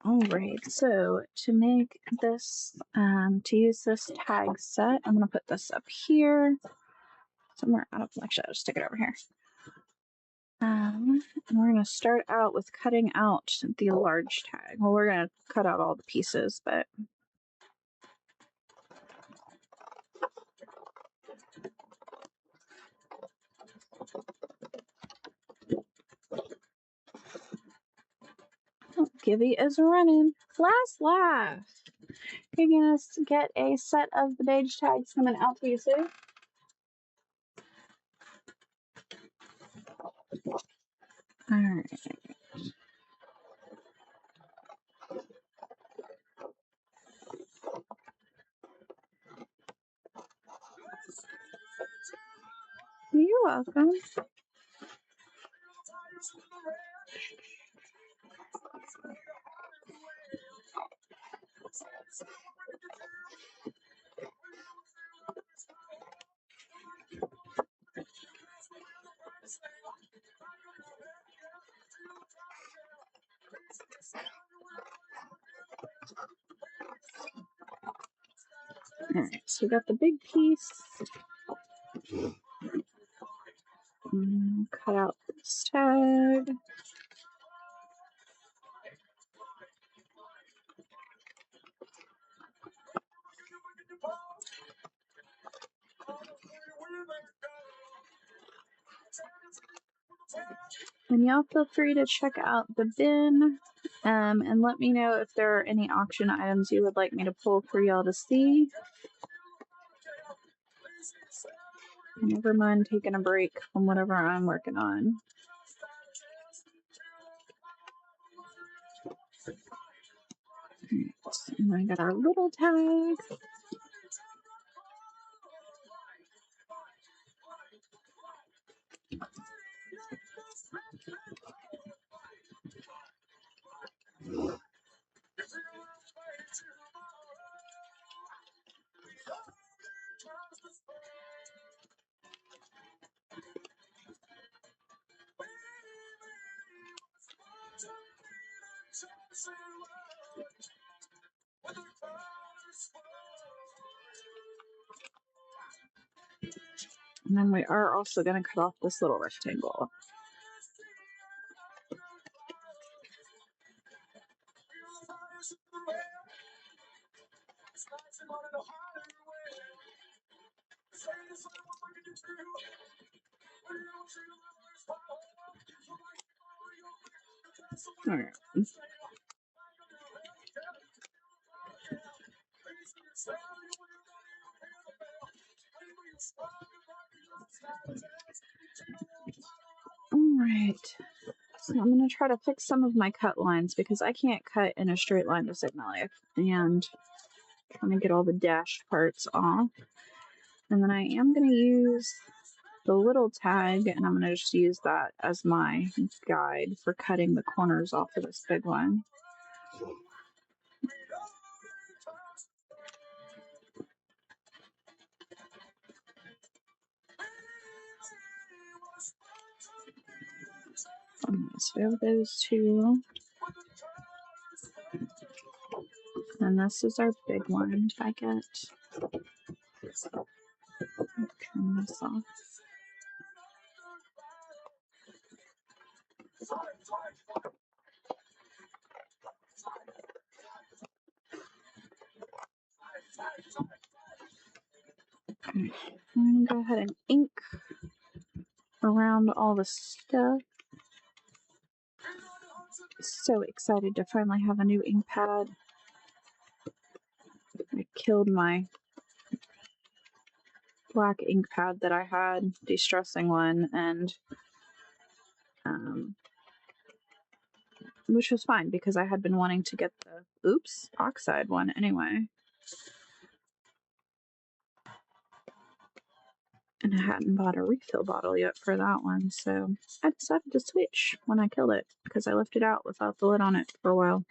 All right, so to make this, to use this tag set, I'm going to put this up here, somewhere out of, actually, I'll just stick it over here. And we're going to start out with cutting out the large tag. Well, we're going to cut out all the pieces, but oh, Gibby is running. Last laugh. You're going to get a set of the beige tags coming out to you soon. All right. You're welcome. All right, so we got the big piece. Cut out this tag. And y'all feel free to check out the bin and let me know if there are any auction items you would like me to pull for y'all to see. Never mind taking a break from whatever I'm working on. Right. And I got our little tag. And then we are also going to cut off this little rectangle. All right. All right. So I'm going to try to fix some of my cut lines because I can't cut in a straight line to save my life. And trying to get all the dashed parts off. And then I am going to use the little tag, and I'm going to just use that as my guide for cutting the corners off of this big one. So we have those two. And this is our big one to get. Turn this off. Okay. I'm going to go ahead and ink around all the stuff. So excited to finally have a new ink pad. I killed my black ink pad that I had, de-stressing one, and which was fine because I had been wanting to get the oxide one anyway. And I hadn't bought a refill bottle yet for that one, so I decided to switch when I killed it because I left it out without the lid on it for a while.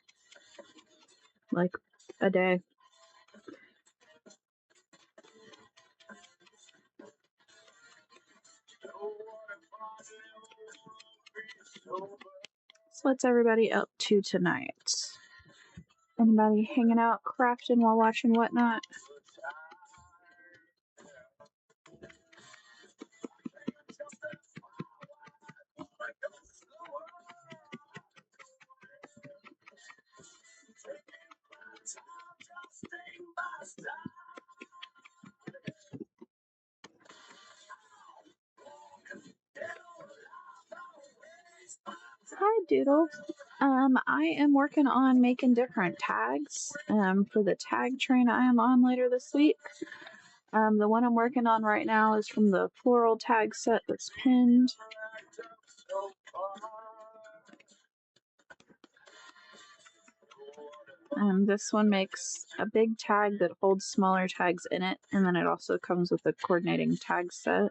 Like a day. So what's everybody up to tonight? Anybody hanging out, crafting while watching Whatnot? Hi, Doodle. I am working on making different tags for the tag train I am on later this week. The one I'm working on right now is from the Floral tag set that's pinned. This one makes a big tag that holds smaller tags in it, and then it also comes with a coordinating tag set.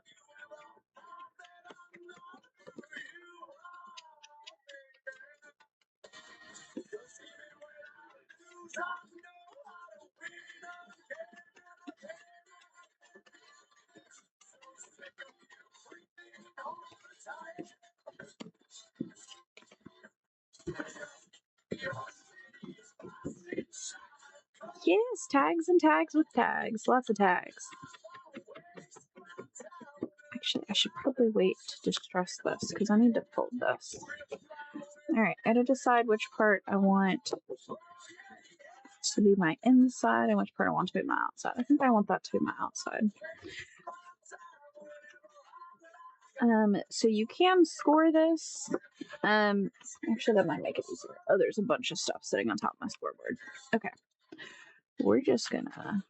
Yes, tags and tags with tags. Lots of tags. Actually, I should probably wait to distress this because I need to fold this. Alright, I gotta decide which part I want to be my inside and which part I want to be my outside. I think I want that to be my outside. So you can score this. Actually, that might make it easier. Oh, there's a bunch of stuff sitting on top of my scoreboard. Okay. We're just gonna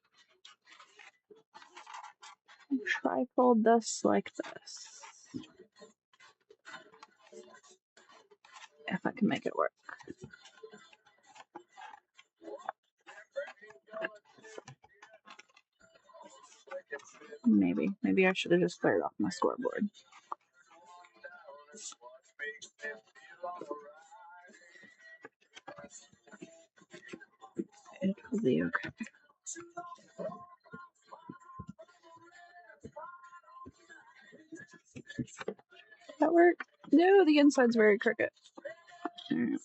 trifold this like this. If I can make it work. Maybe I should have just cleared off my scoreboard. It will be okay. Did that work? No, the inside's very crooked. Right.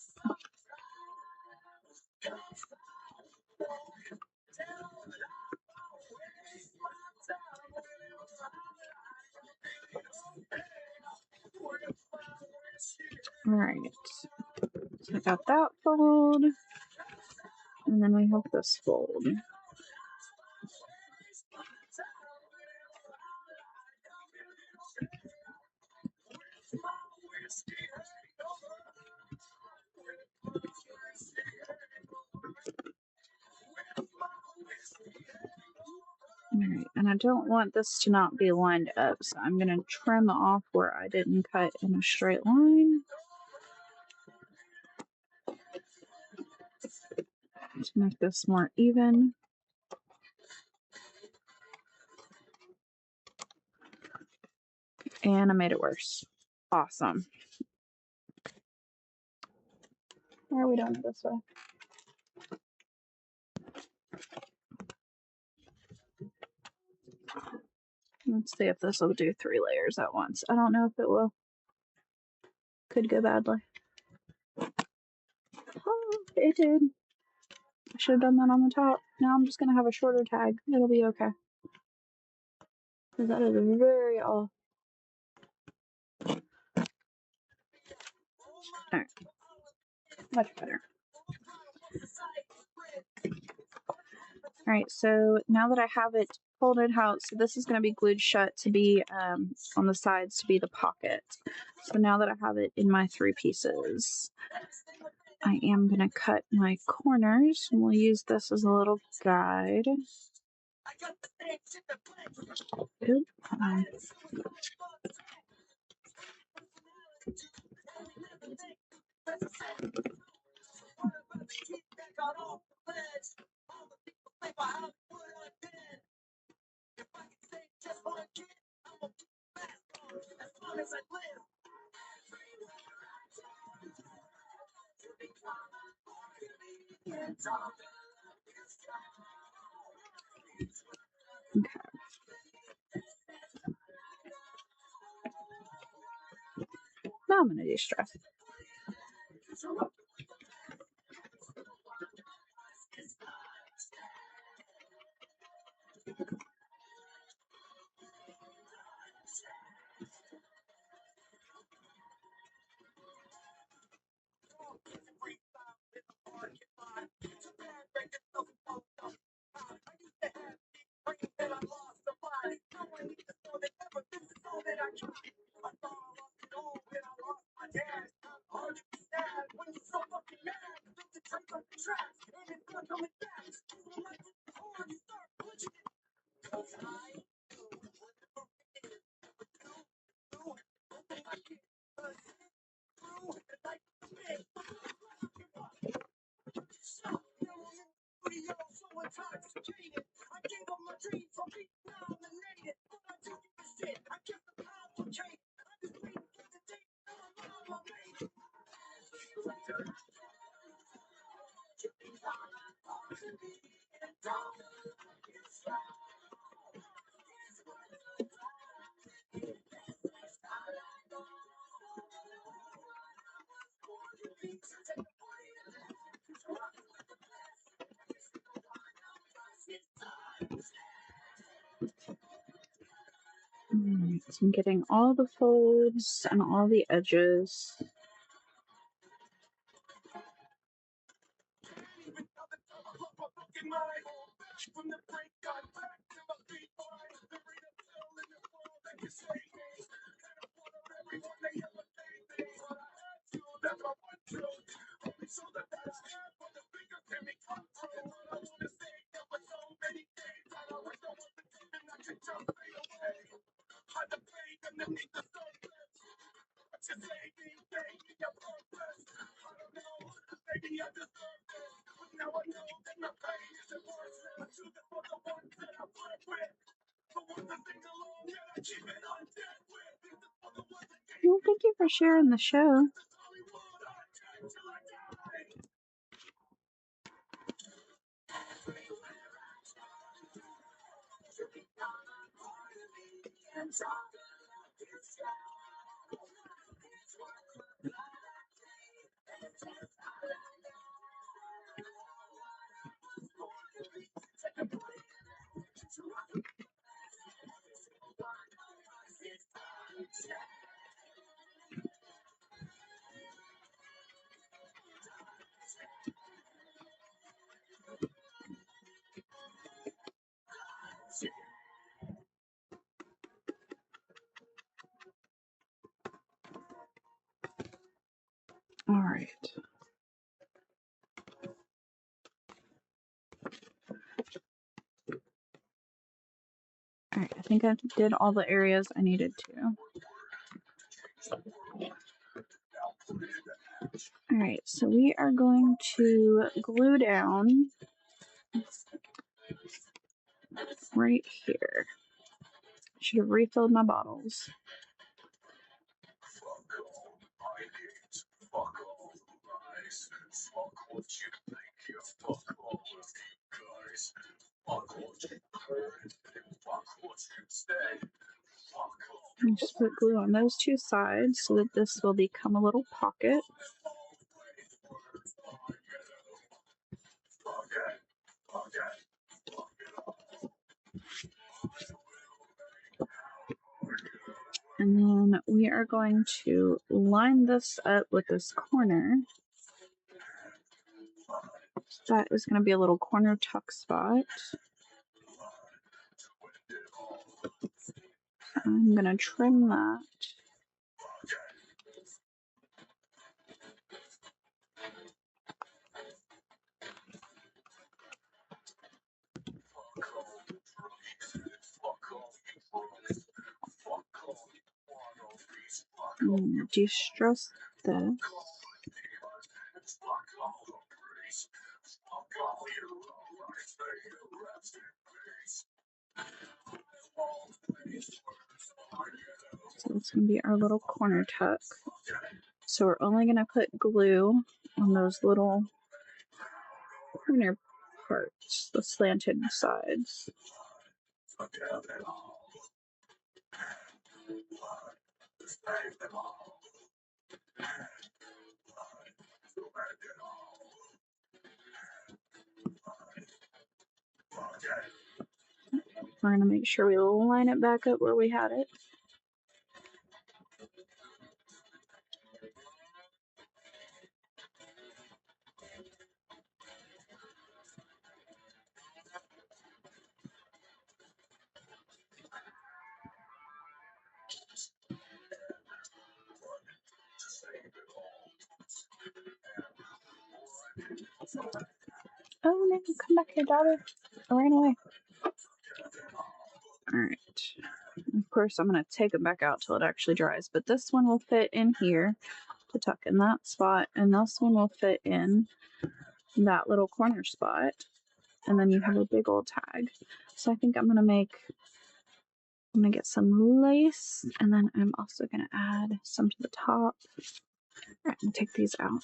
Alright. So I got that fold. And then we have this fold. Alright, and I don't want this to not be lined up, so I'm going to trim off where I didn't cut in a straight line to make this more even. And I made it worse. Awesome. Why are we doing it this way? Let's see if this will do 3 layers at once. I don't know if it will. Could go badly. Oh, it did. I should have done that on the top. Now I'm just going to have a shorter tag. It'll be okay. Because that is very off. Alright. Much better. Alright, so now that I have it folded out, so this is going to be glued shut to be on the sides to be the pocket. So now that I have it in my 3 pieces, I am going to cut my corners, and we'll use this as a little guide. Oop, okay. Now I'm going to de-stress. So I'm getting all the folds and all the edges. Well, thank you for sharing the show. All right. All right, I think I did all the areas I needed to. All right, so we are going to glue down right here. Should have refilled my bottles. And just put glue on those two sides so that this will become a little pocket. And then we are going to line this up with this corner. That is going to be a little corner tuck spot. I'm going to trim that. De-stress this. So it's going to be our little corner tuck. So we're only going to put glue on those little corner parts, the slanted sides. We're going to make sure we line it back up where we had it. Oh, no, come back here, daughter. I ran away. All right. Of course, I'm going to take it back out till it actually dries, but this one will fit in here to tuck in that spot, and this one will fit in that little corner spot, and then you have a big old tag. So I think I'm going to get some lace, and then I'm also going to add some to the top. All right, I'm going to take these out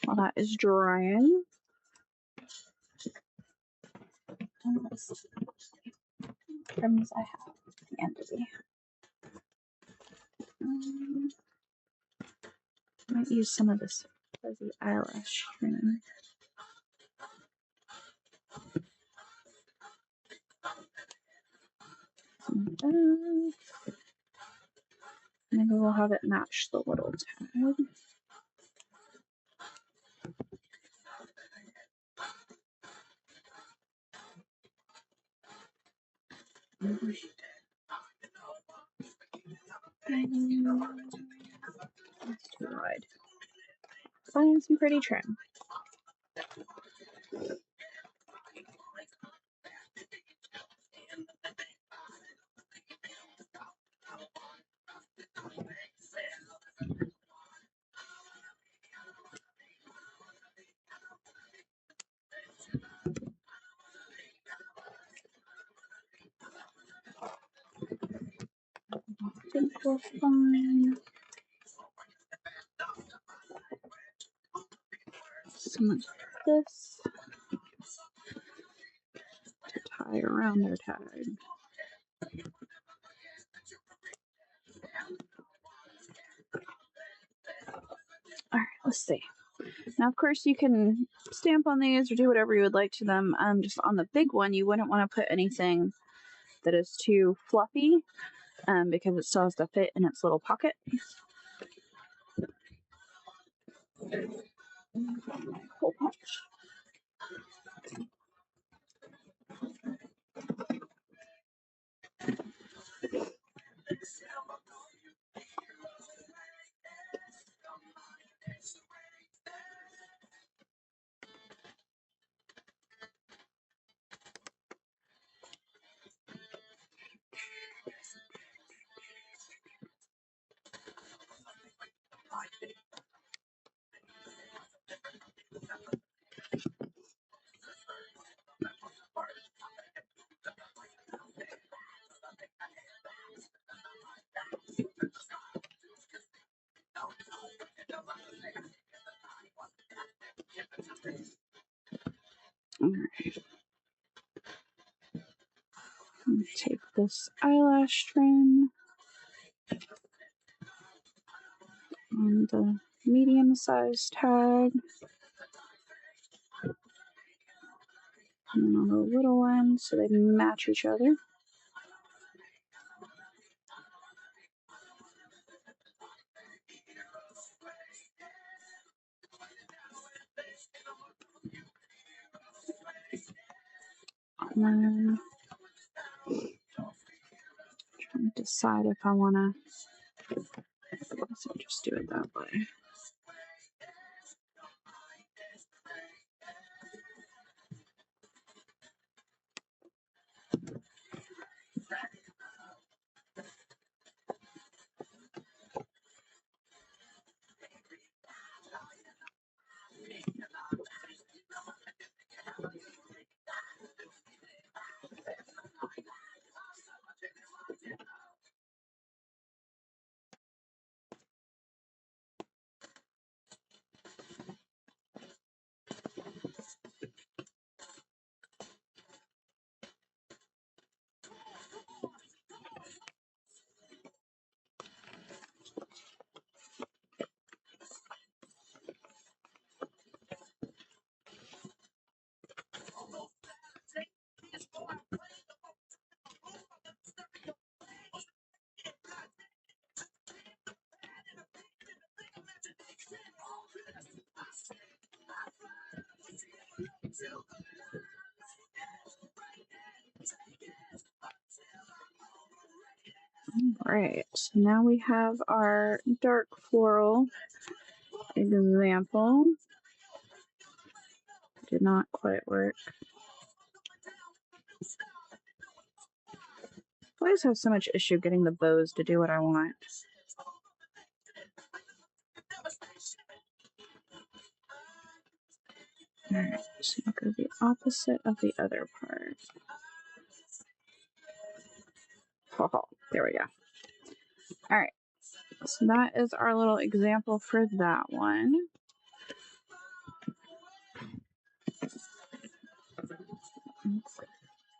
while that is drying. trims I have handy. Might use some of this fuzzy eyelash trim. Maybe we'll have it match the little tag. That's too wide. Find some pretty trim. I think we'll find some of this to tie around their tag. All right, let's see. Now, of course, you can stamp on these or do whatever you would like to them. Just on the big one, you wouldn't want to put anything that is too fluffy because it still has to fit in its little pocket. Hole punch. All right. I'm going to take this eyelash trim on the medium-sized tag and on the little one so they match each other. And then trying to decide if I want to just do it that way. All right, so now we have our dark floral example. Did not quite work. I always have so much issue getting the bows to do what I want. Alright, so I'll go the opposite of the other part. Oh, there we go. Alright, so that is our little example for that one.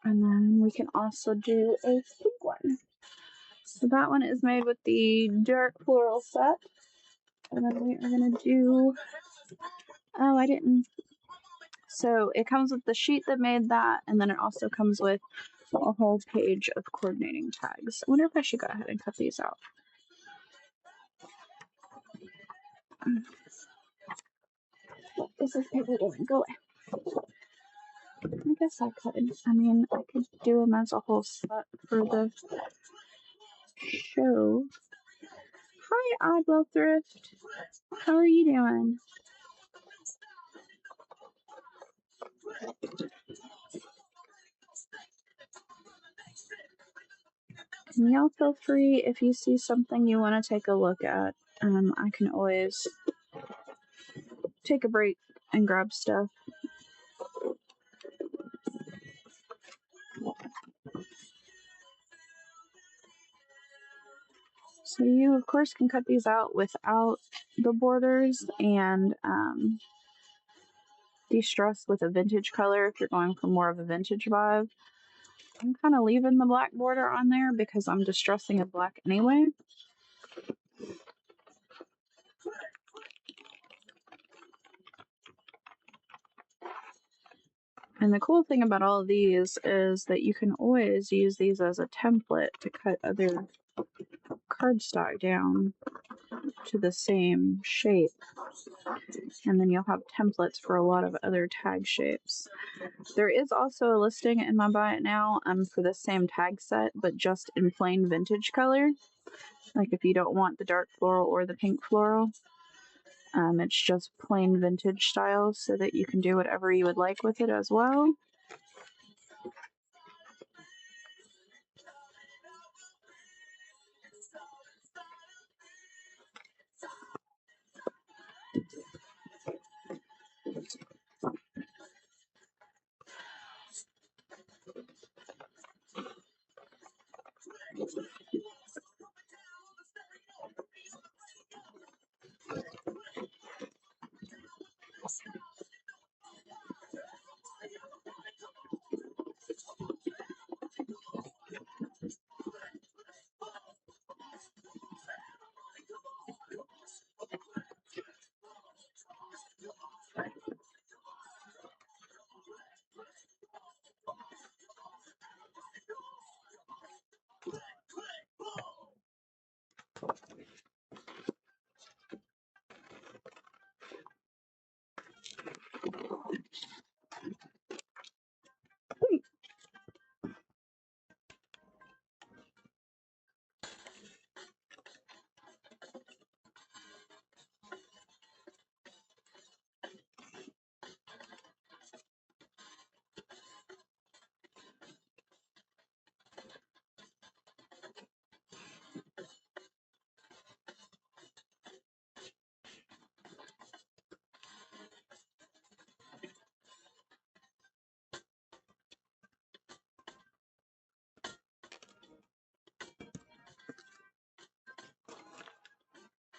And then we can also do a pink one. So that one is made with the dark floral set. And then we are going to do, oh, I didn't. So it comes with the sheet that made that, and then it also comes with a whole page of coordinating tags. I wonder if I should go ahead and cut these out. What is this paper doing? Go away. I guess I could. I mean, I could do them as a whole set for the show. Hi, Oddwell Thrift. How are you doing? And y'all feel free if you see something you want to take a look at. I can always take a break and grab stuff. So you, of course, can cut these out without the borders and de-stress with a vintage color if you're going for more of a vintage vibe. I'm kind of leaving the black border on there because I'm distressing it black anyway. And the cool thing about all of these is that you can always use these as a template to cut other cardstock down to the same shape. And then you'll have templates for a lot of other tag shapes. There is also a listing in my Buy It Now for the same tag set, but just in plain vintage color. Like if you don't want the dark floral or the pink floral, it's just plain vintage style so that you can do whatever you would like with it as well.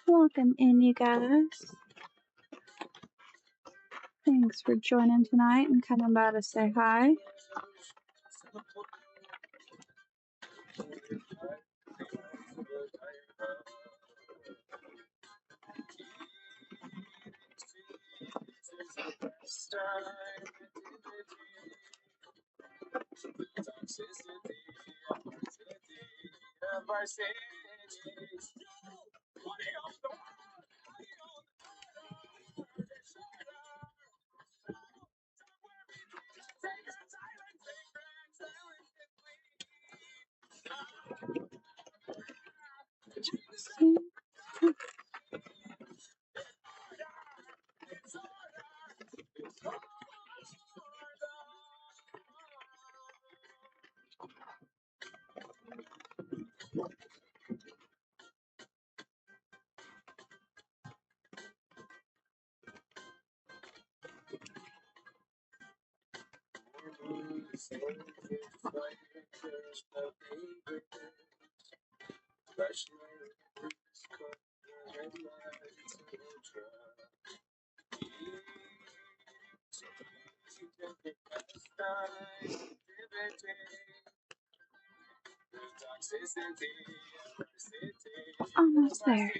Welcome in, you guys. Thanks for joining tonight and coming by to say hi. Almost there.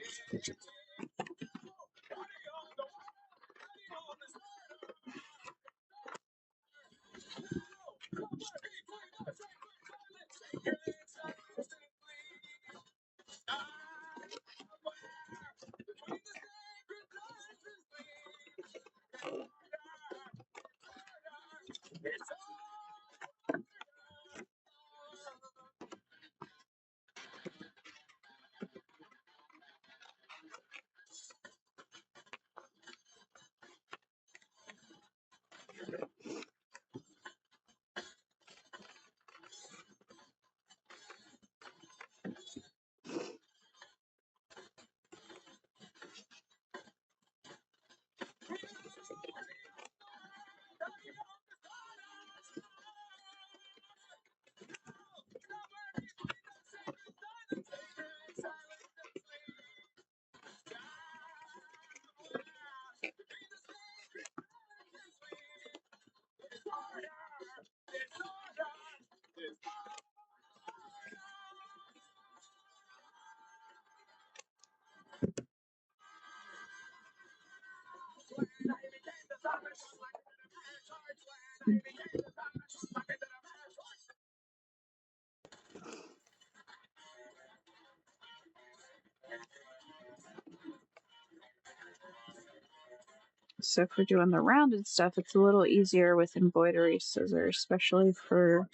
So if we're doing the rounded stuff, it's a little easier with embroidery scissors, especially for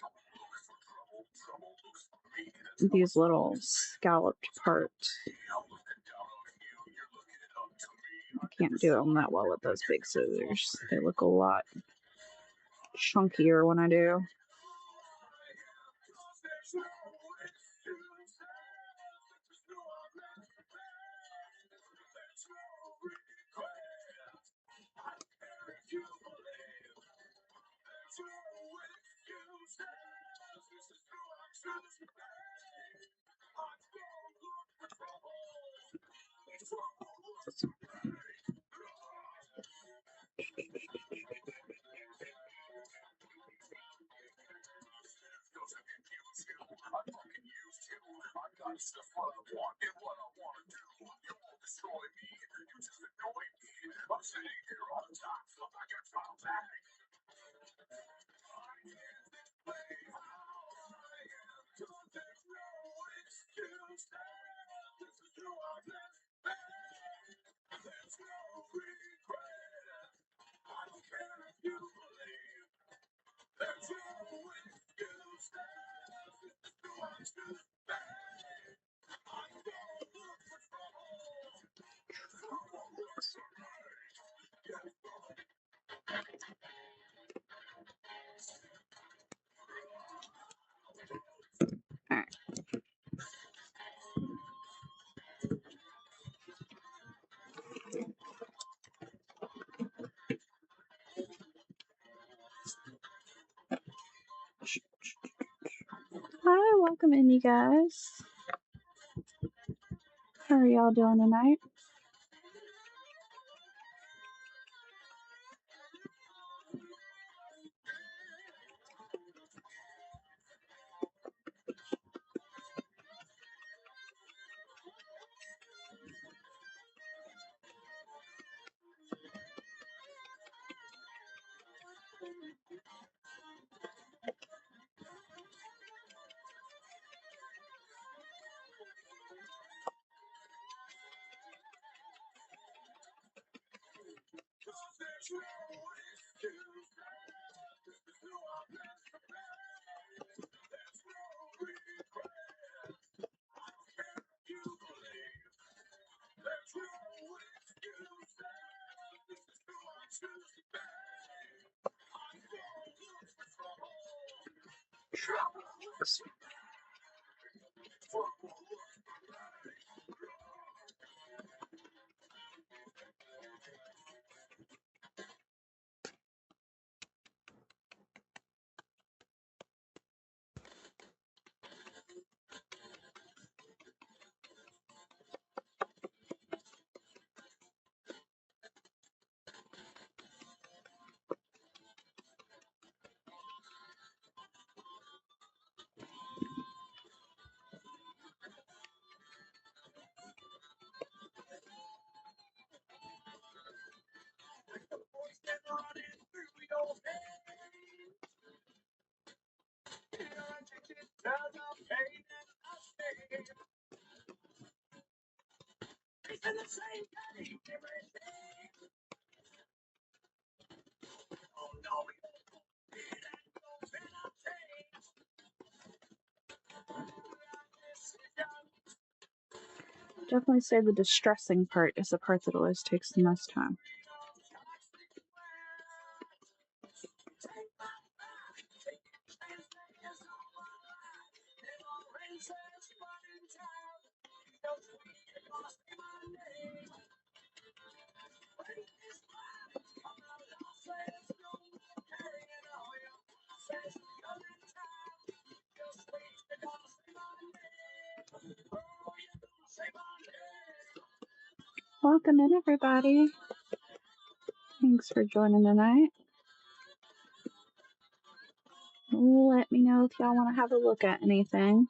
these little scalloped parts. I can't do them that well with those big scissors. They look a lot chunkier when I do. All right. Hi, welcome in, you guys. How are y'all doing tonight? Definitely say the distressing part is the part that always takes the most time. Welcome in, everybody. Thanks for joining tonight. Let me know if y'all want to have a look at anything.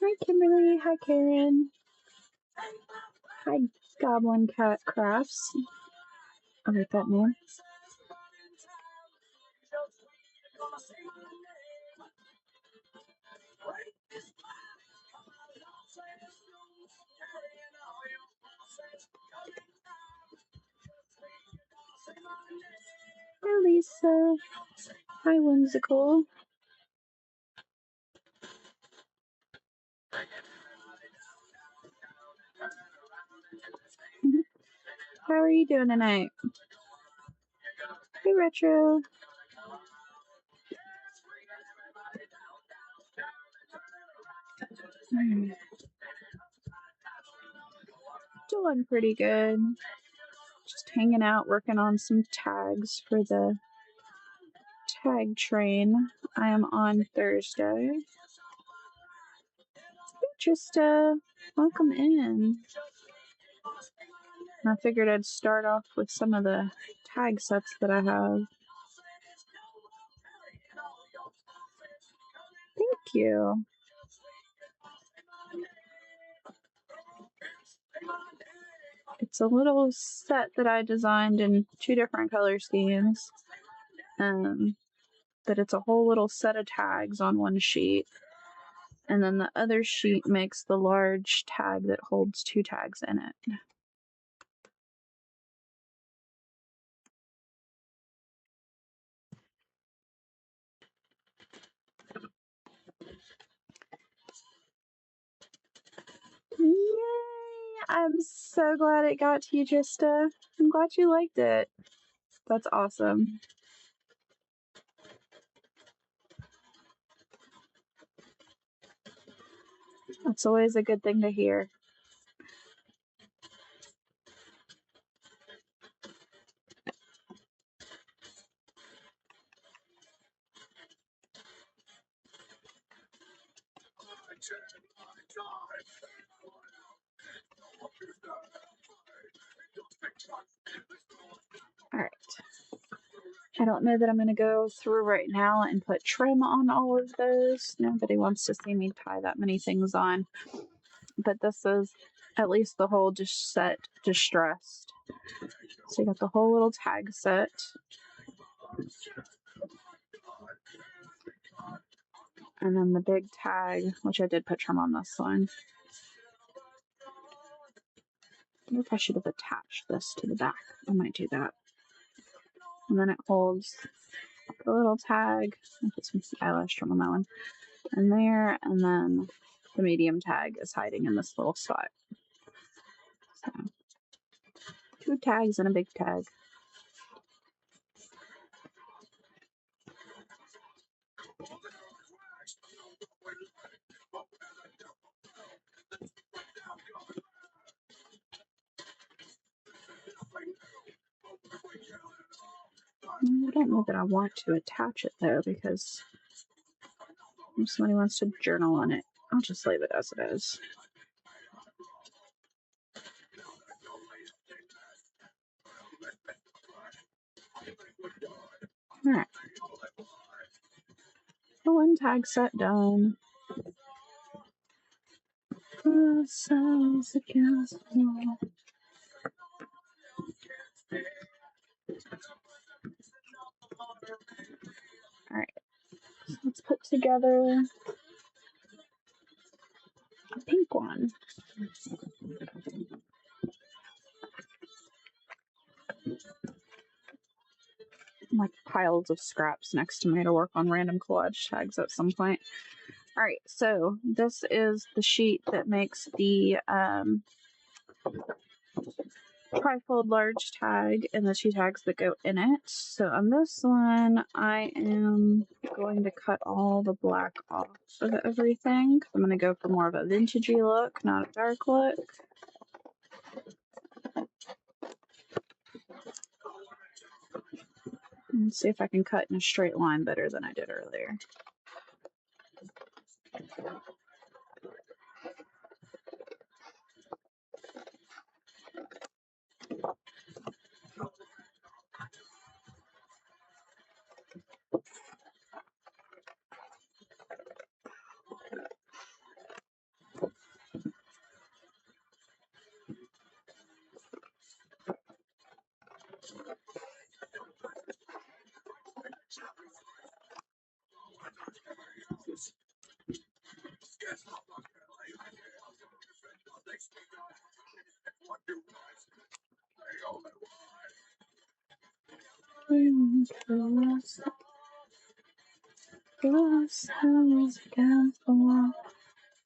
Hi, Kimberly. Hi, Karen. Hi, Goblin Cat Crafts. I like that name. Hi, Lisa. Hi, Whimsical. How are you doing tonight? Hey, Retro. Doing pretty good. Just hanging out, working on some tags for the tag train. I am on Thursday. Just welcome in. I figured I'd start off with some of the tag sets that I have. Thank you. It's a little set that I designed in 2 different color schemes. But it's a whole little set of tags on one sheet. And then the other sheet makes the large tag that holds 2 tags in it. Yay! I'm so glad it got to you, Trista. I'm glad you liked it. That's awesome. That's always a good thing to hear. Alright. I don't know that I'm going to go through right now and put trim on all of those. Nobody wants to see me tie that many things on. But this is at least the whole set distressed. So you got the whole little tag set. And then the big tag, which I did put trim on this one. I wonder if I should have attached this to the back. I might do that. And then it holds the little tag. I'll put some eyelash trim on that one. And there, and then the medium tag is hiding in this little spot. So, 2 tags and a big tag. I don't know that I want to attach it though, because if somebody wants to journal on it, I'll just leave it as it is. Alright. The one tag set done. Ourselves against the wall. Alright. So let's put together a pink one. Like piles of scraps next to me to work on random collage tags at some point. All right, so this is the sheet that makes the trifold large tag and the 2 tags that go in it. So on this one, I am going to cut all the black off of everything. I'm going to go for more of a vintagey look, not a dark look. Let's see if I can cut in a straight line better than I did earlier.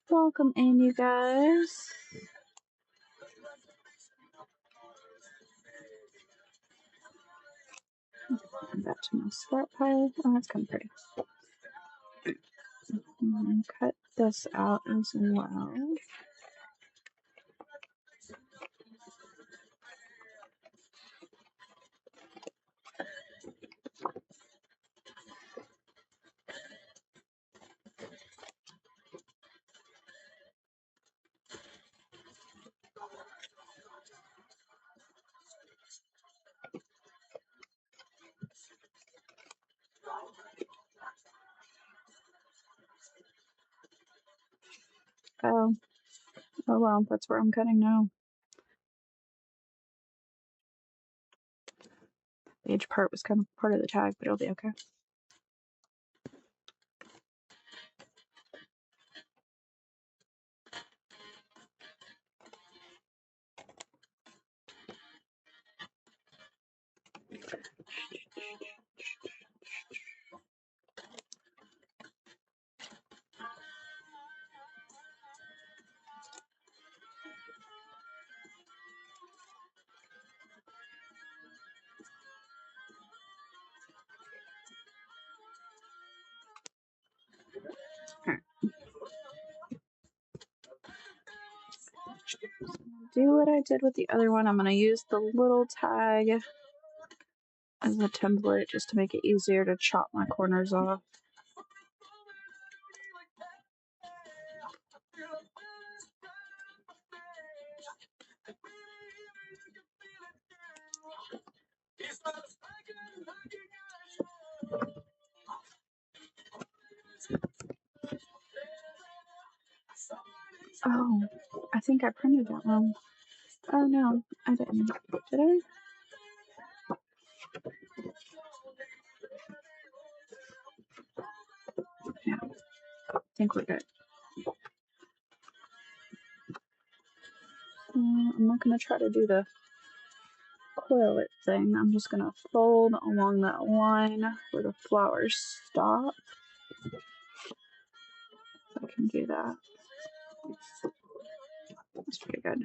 Welcome in, you guys. Back to my scrap pile. Oh, that's kind of pretty. Cut this out as well. Oh, well, that's where I'm cutting now. The edge part was kind of part of the tag, but it'll be okay. Alright. Do what I did with the other one. I'm going to use the little tag as a template just to make it easier to chop my corners off. Oh, I think I printed that wrong. Oh no, I didn't. Did I? Yeah, I think we're good. I'm not going to try to do the coil it thing. I'm just going to fold along that line where the flowers stop. I can do that. That's pretty good.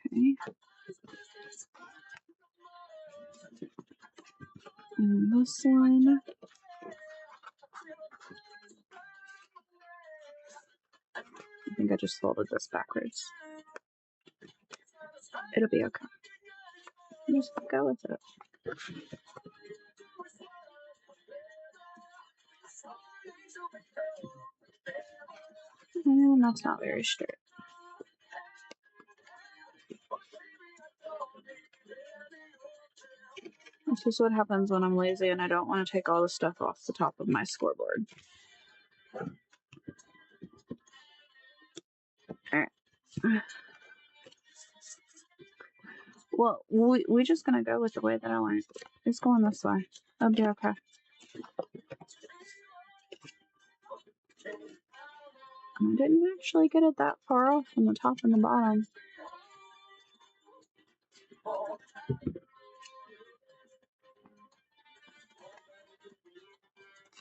Okay. And this one. I think I just folded this backwards. It'll be okay. Just go with it. And that's not very straight. This is what happens when I'm lazy and I don't want to take all the stuff off the top of my scoreboard. Alright. Well, we're just gonna go with the way that I went. It's going this way. I'll be okay. I didn't actually get it that far off from the top and the bottom.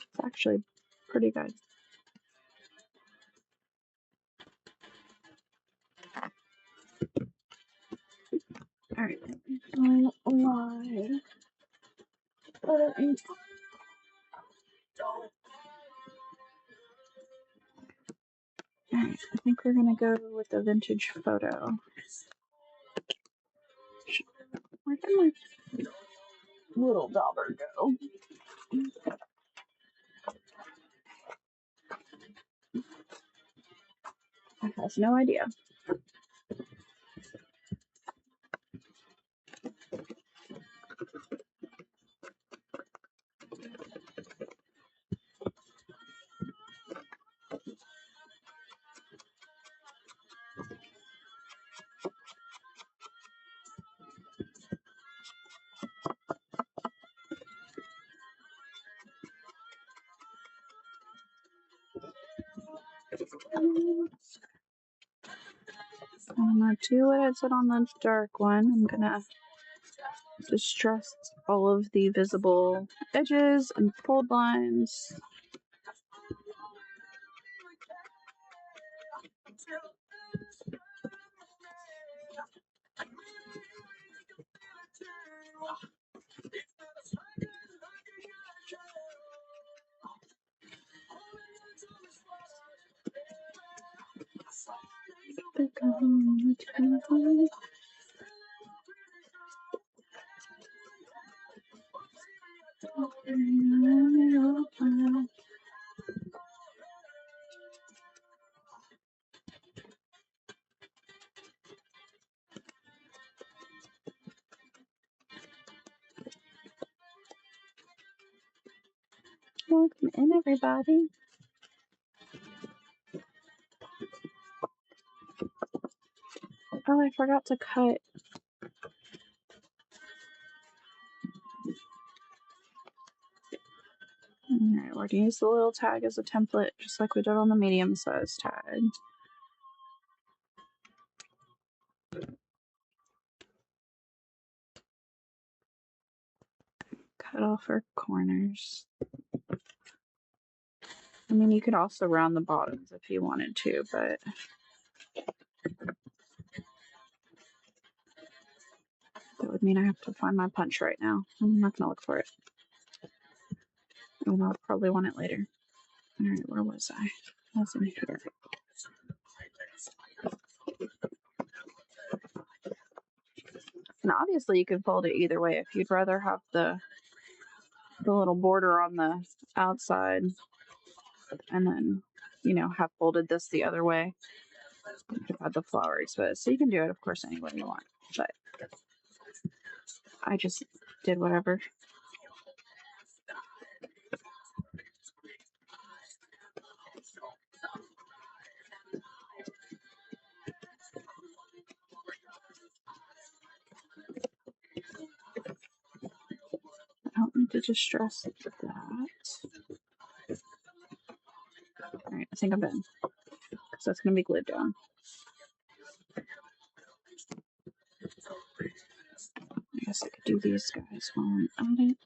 It's actually pretty good. Alright. Alright, I think we're gonna go with the vintage photo. Where did my little dauber go? I have no idea. I'm gonna do what I said on the dark one. I'm gonna distress all of the visible edges and fold lines. Welcome in, everybody. Oh, I forgot to cut. Alright, we're gonna use the little tag as a template, just like we did on the medium-sized tag. Cut off our corners. I mean, you could also round the bottoms if you wanted to, but that would mean I have to find my punch right now. I'm not gonna look for it. And I'll probably want it later. Alright, where was I? I was in here. And obviously you could fold it either way if you'd rather have the little border on the outside and then, you know, have folded this the other way. You could have the flowery split. So you can do it, of course, any way you want. But I just did whatever. I don't need to distress that. Alright, I think I'm done. Because that's going to be glued down. I guess I could do these guys while I'm at it.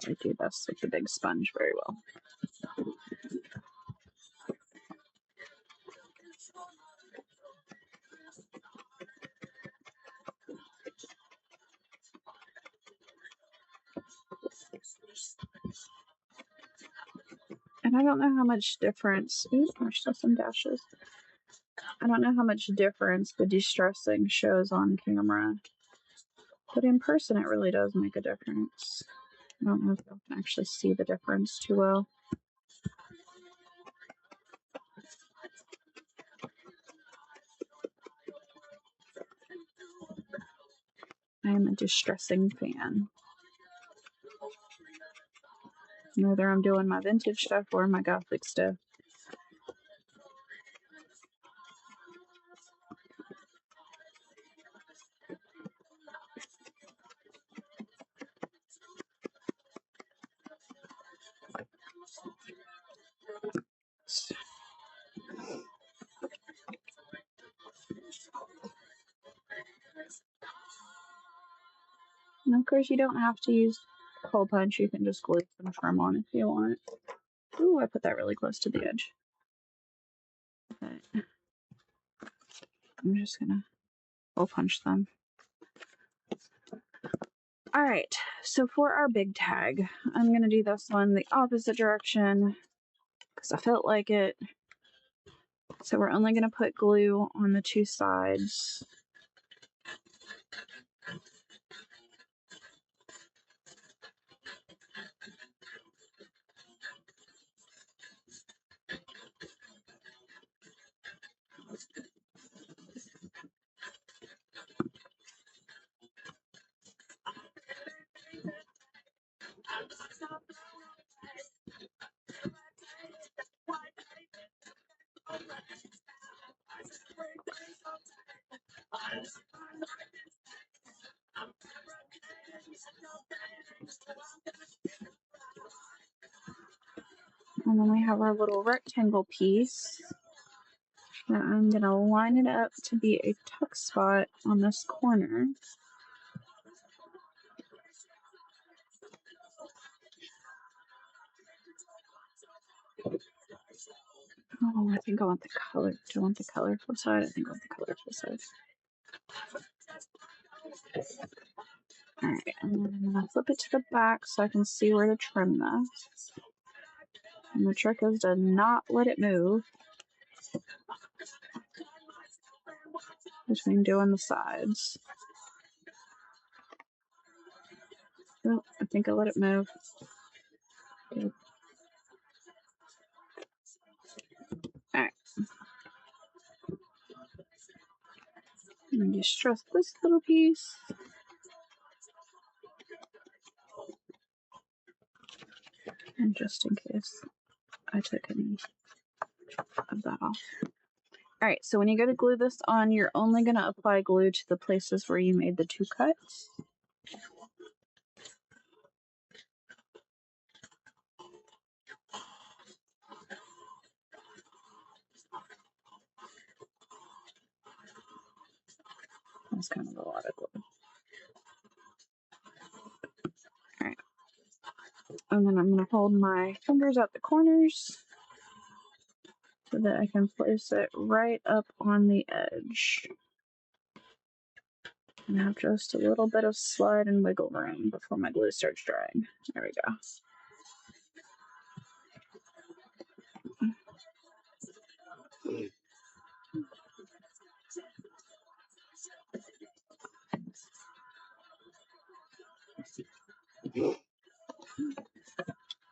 really do this with the big sponge very well. And I don't know how much difference, ooh, there's still some dashes. I don't know how much difference the distressing shows on camera, but in person it really does make a difference. I don't know if you can actually see the difference too well. I am a distressing fan. Whether I'm doing my vintage stuff or my gothic stuff. And of course, you don't have to use hole punch. You can just glue some trim on if you want. Ooh, I put that really close to the edge. But I'm just gonna hole punch them. All right, so for our big tag, I'm gonna do this one the opposite direction because I felt like it. So we're only gonna put glue on the two sides. And then we have our little rectangle piece. Now I'm going to line it up to be a tuck spot on this corner. Oh, I think I want the color. Do I want the colorful side? I think I want the colorful side. Alright, and then I'm going to flip it to the back so I can see where to trim this. And the trick is to not let it move between doing the sides. Oh, I think I let it move. Good. Alright. And just trust this little piece. And just in case I took any of that off. Alright, so when you go to glue this on, you're only going to apply glue to the places where you made the two cuts. That's kind of a lot of glue. Alright. And then I'm going to hold my fingers at the corners so that I can place it right up on the edge. And have just a little bit of slide and wiggle room before my glue starts drying. There we go.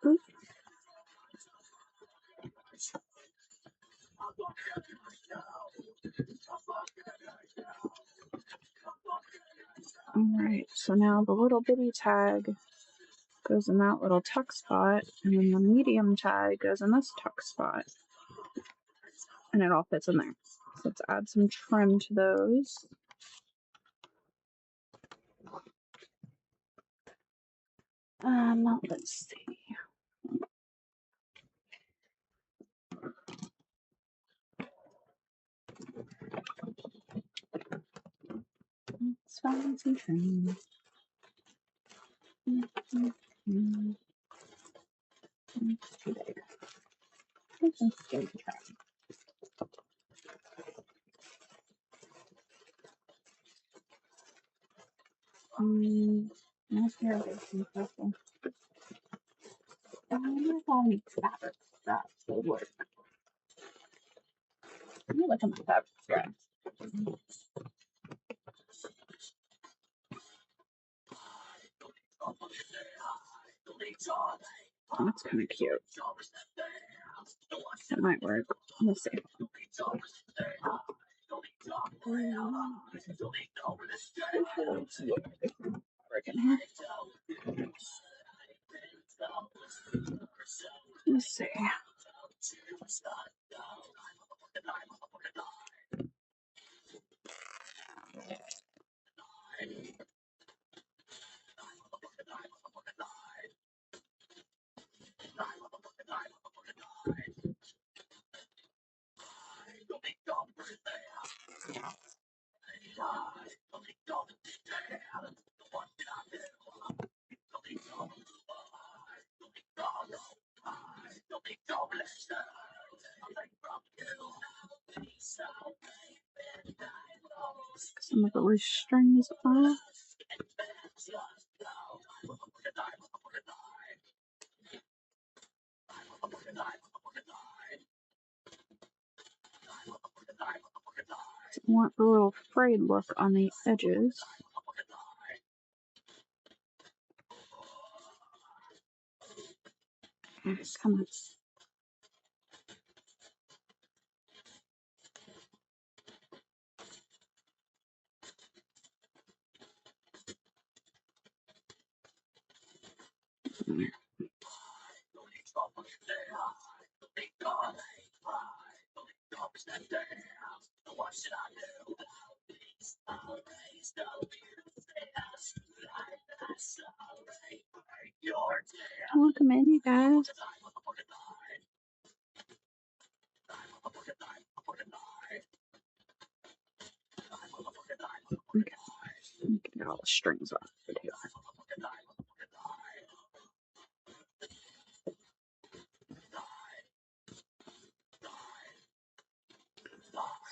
Oops. Alright, so now the little bitty tag goes in that little tuck spot, and then the medium tag goes in this tuck spot. And it all fits in there. So let's add some trim to those. Let's see. Let's find some trim. It's too big. Let's give it a try. Nice irrigation system. I wonder if I'll make fabric that will work. Let me look at my fabric guys. Oh, that's kind of cute. That might work. We'll see. Fabric in here. Let's see. Some of the loose strings off. I want a little frayed look on the edges. Come on. Welcome in, you guys. Okay. Get all the strings off of it here.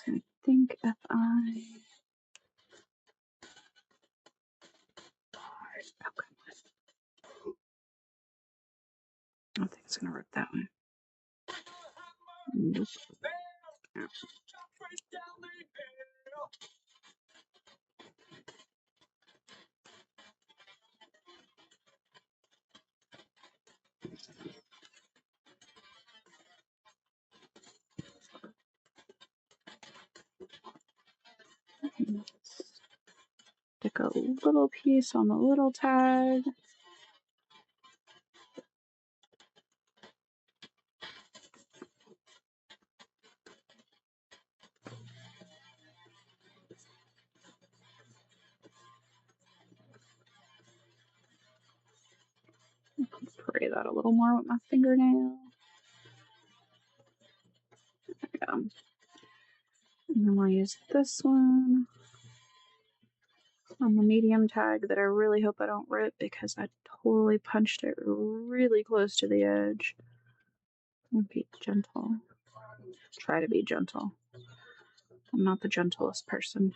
So I think if I think it's gonna work that way. Nope. Yeah. Stick a little piece on the little tag. Spray that a little more with my fingernail. There we go. And then we'll use this one on the medium tag that I really hope I don't rip because I totally punched it really close to the edge. And be gentle. Try to be gentle. I'm not the gentlest person.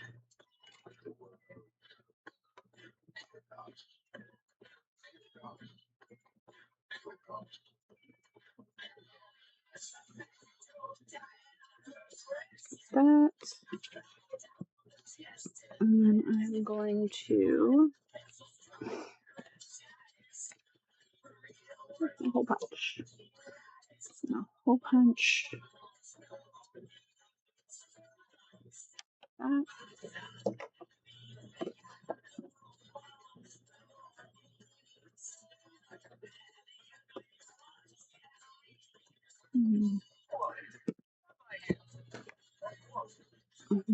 That. And then I'm going to a hole punch. A hole punch. That.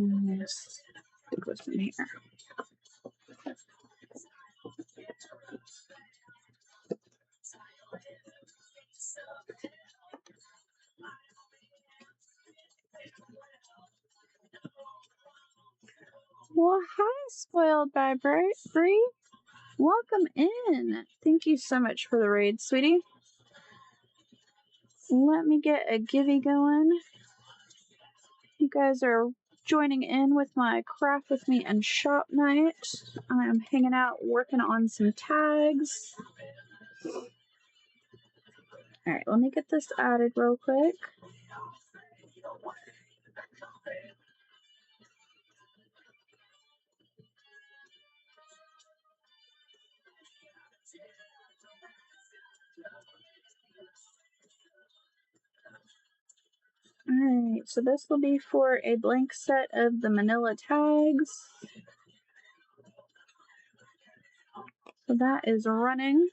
Yes. It goes in here. Well, hi, spoiled by Bree. Welcome in. Thank you so much for the raid, sweetie. Let me get a givey going. You guys are joining in with my craft with me and shop night. I am hanging out working on some tags. All right, let me get this added real quick. Alright, so this will be for a blank set of the manila tags. So that is running.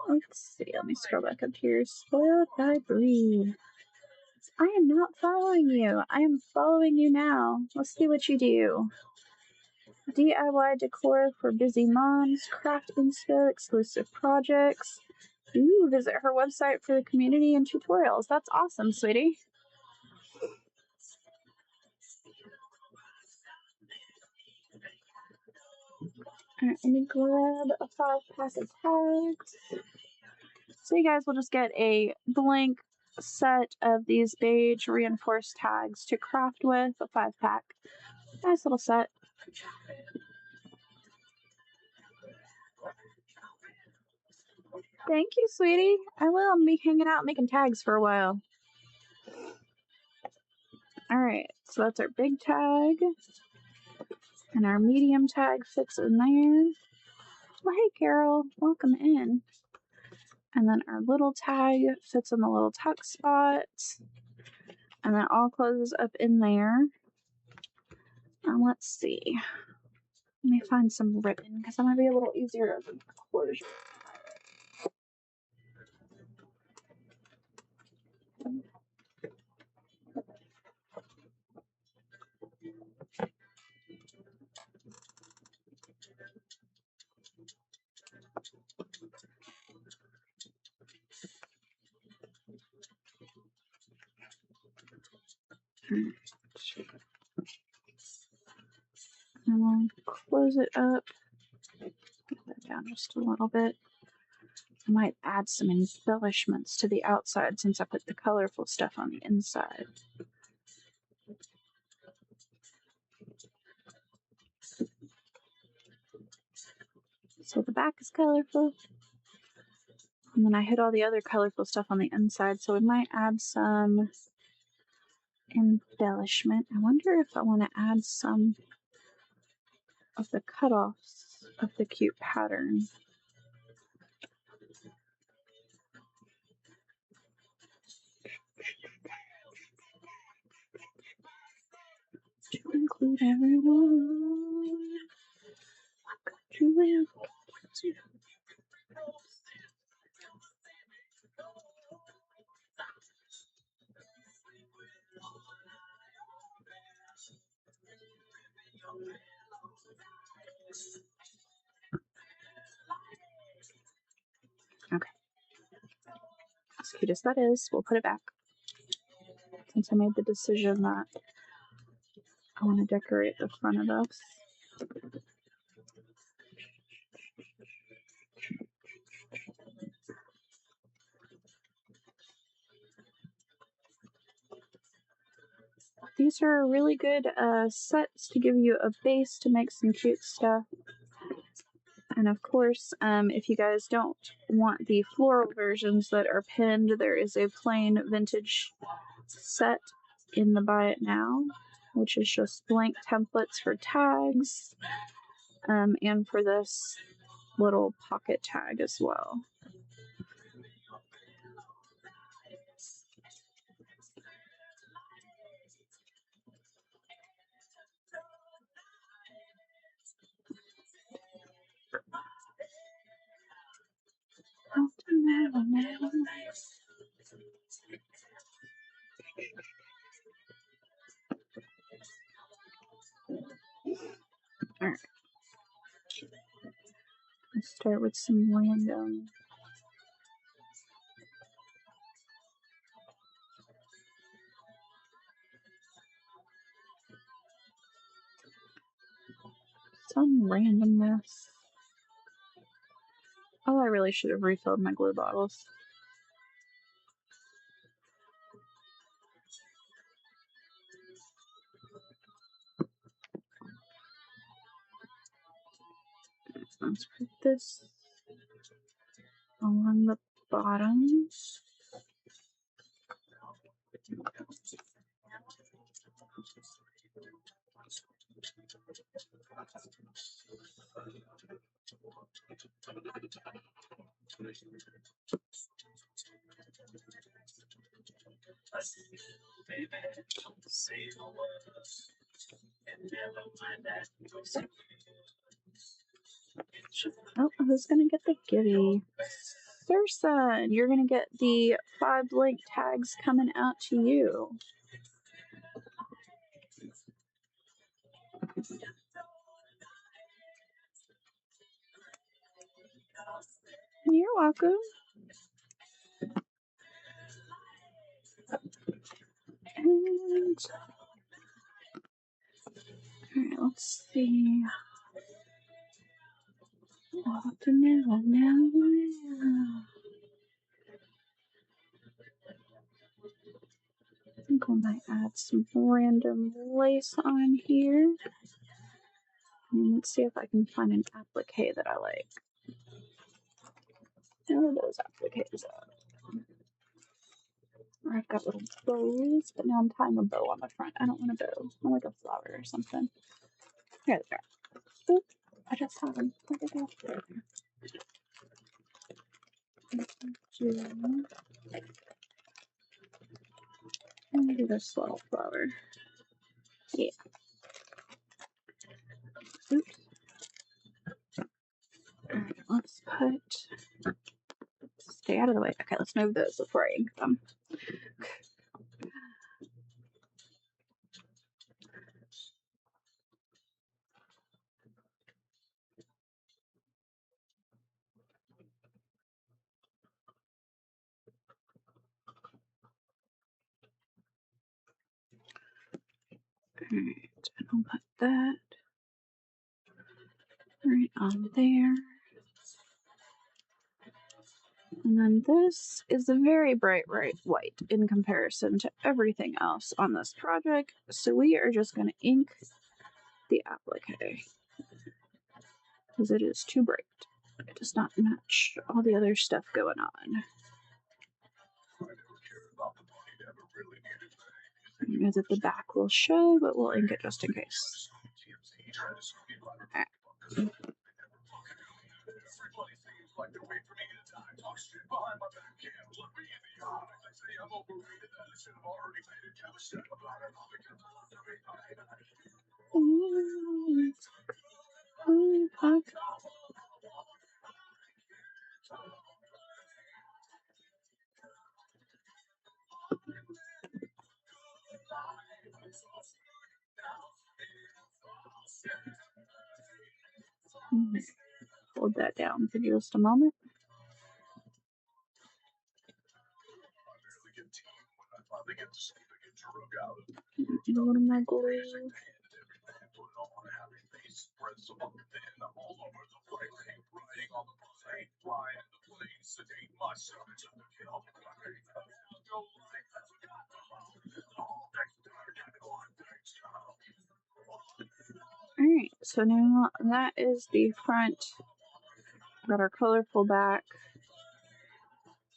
Let's see, let me scroll back up here. Spoiled by Breed. I am not following you. I am following you now. Let's see what you do. DIY decor for busy moms, craft inspo, exclusive projects. Ooh, visit her website for the community and tutorials. That's awesome, sweetie. Alright, let me grab a 5-pack of tags. So you guys will just get a blank set of these beige reinforced tags to craft with, a 5-pack. Nice little set. Thank you, sweetie. I will be hanging out making tags for a while. Alright, so that's our big tag. And our medium tag fits in there. Well, hey, Carol. Welcome in. And then our little tag fits in the little tuck spot. And that all closes up in there. And let's see. Let me find some ribbon because that might be a little easier of a closure. And we'll close it up. Put that down just a little bit. I might add some embellishments to the outside since I put the colorful stuff on the inside. So the back is colorful. And then I hit all the other colorful stuff on the inside, so we might add some embellishment. I wonder if I want to add some of the cutoffs of the cute pattern. To include everyone. Okay. As cute as that is, we'll put it back. Since I made the decision that I want to decorate the front of this. These are really good sets to give you a base to make some cute stuff. And of course, if you guys don't want the floral versions that are pinned, there is a plain vintage set in the Buy It Now, which is just blank templates for tags, and for this little pocket tag as well. Alright. Let's start with some random. Some randomness. Oh, I really should have refilled my glue bottles. Let's put this along the bottoms. Oh, who's gonna get the giddy? Thursa, you're gonna get the 5 blank tags coming out to you. You're welcome. And alright, let's see. What to now. I think I might add some random lace on here. And let's see if I can find an applique that I like. Where are those appliques at? I've got little bows, but now I'm tying a bow on the front. I don't want a bow. I like a flower or something. Here they are. Oop, I just had them. Where did they go? I'm gonna do this little flower. Yeah. Oops. Alright, let's put. Stay out of the way. Okay, let's move those before I ink them. Alright, I'll put that right on there. And then this is a very bright white in comparison to everything else on this project. So we are just going to ink the applique because it is too bright. It does not match all the other stuff going on. As if the back will show, but we'll ink it just in case. Okay. Hold that down for just a moment. Need a little more glue. Alright, so now that is the front. Got our colorful back.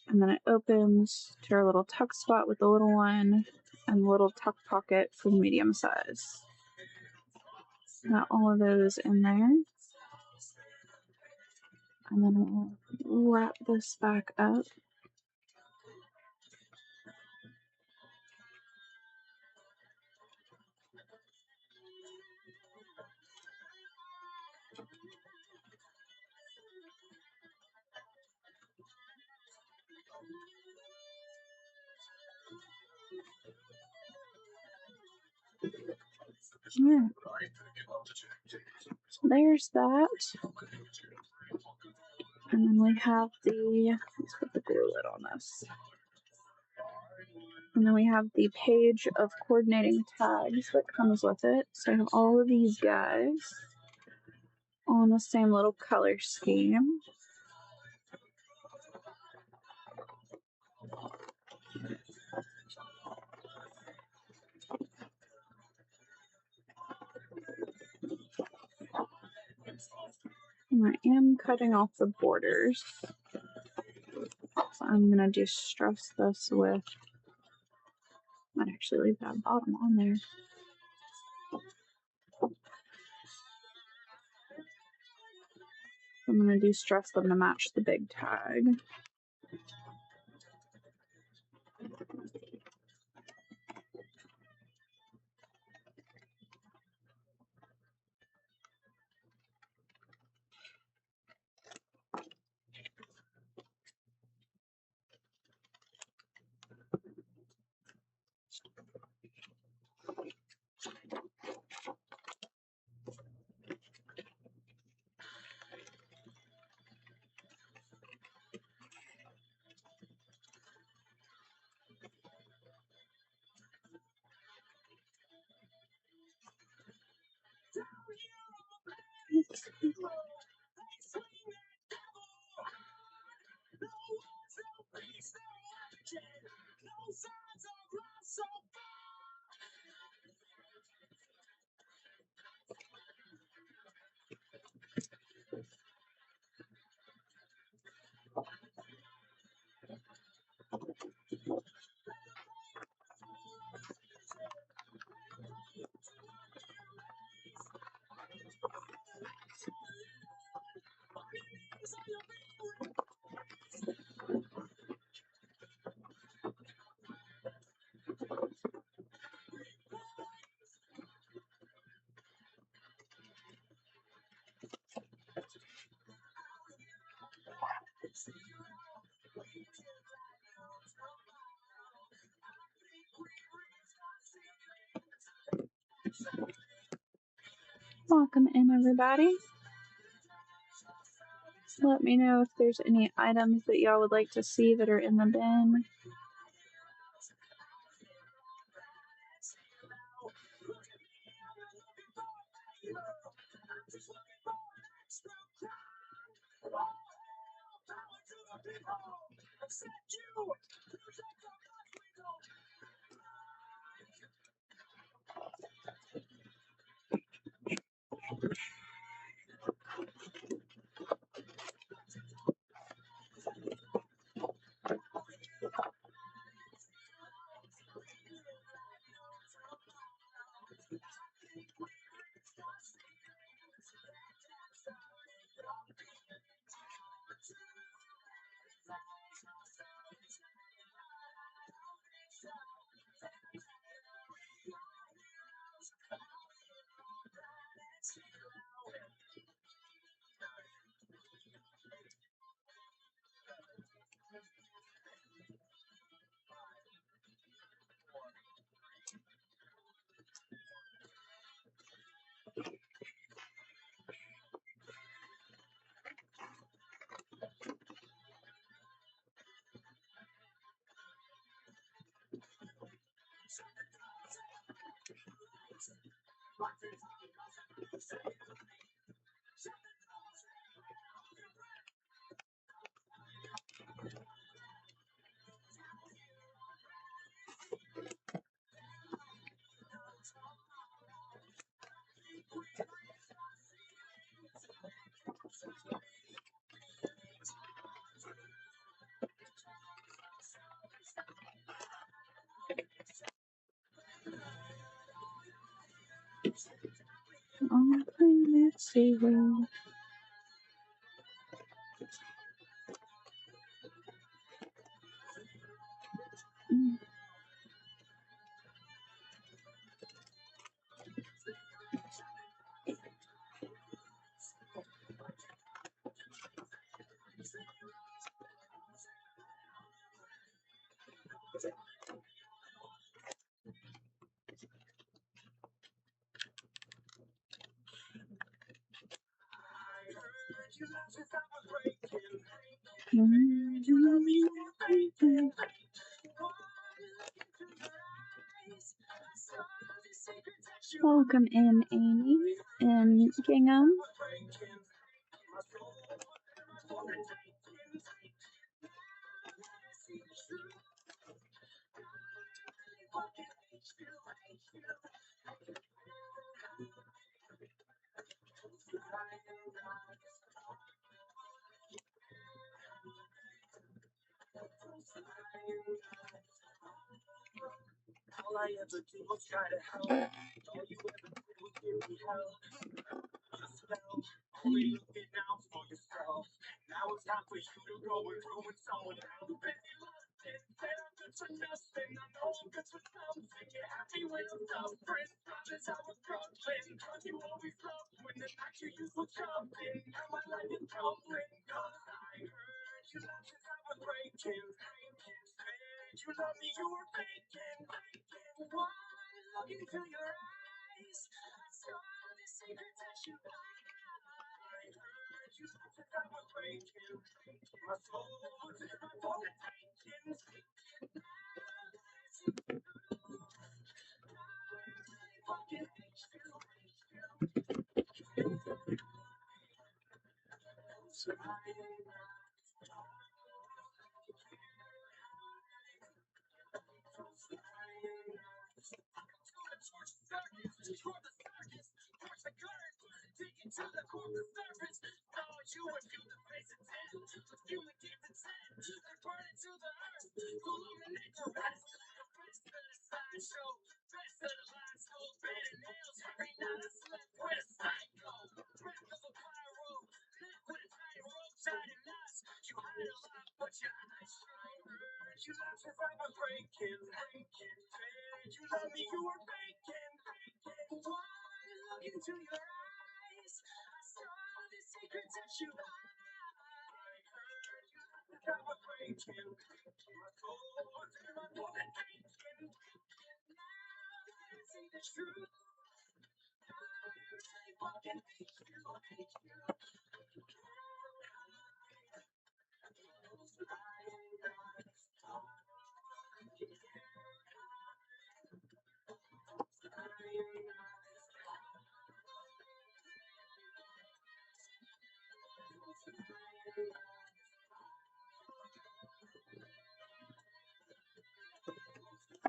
And then it opens to our little tuck spot with the little one and the little tuck pocket for the medium size. Got all of those in there. And then we'll wrap this back up. Yeah. So there's that. And then we have let's put the glue lid on this. And then we have the page of coordinating tags that comes with it. So I have all of these guys. on the same little color scheme. And I am cutting off the borders. So I'm going to distress this with, might actually leave that bottom on there. I'm going to distress them to match the big tag. Welcome in, everybody. Let me know if there's any items that y'all would like to see that are in the bin. Let's see where. Welcome in, Amy and Gingham.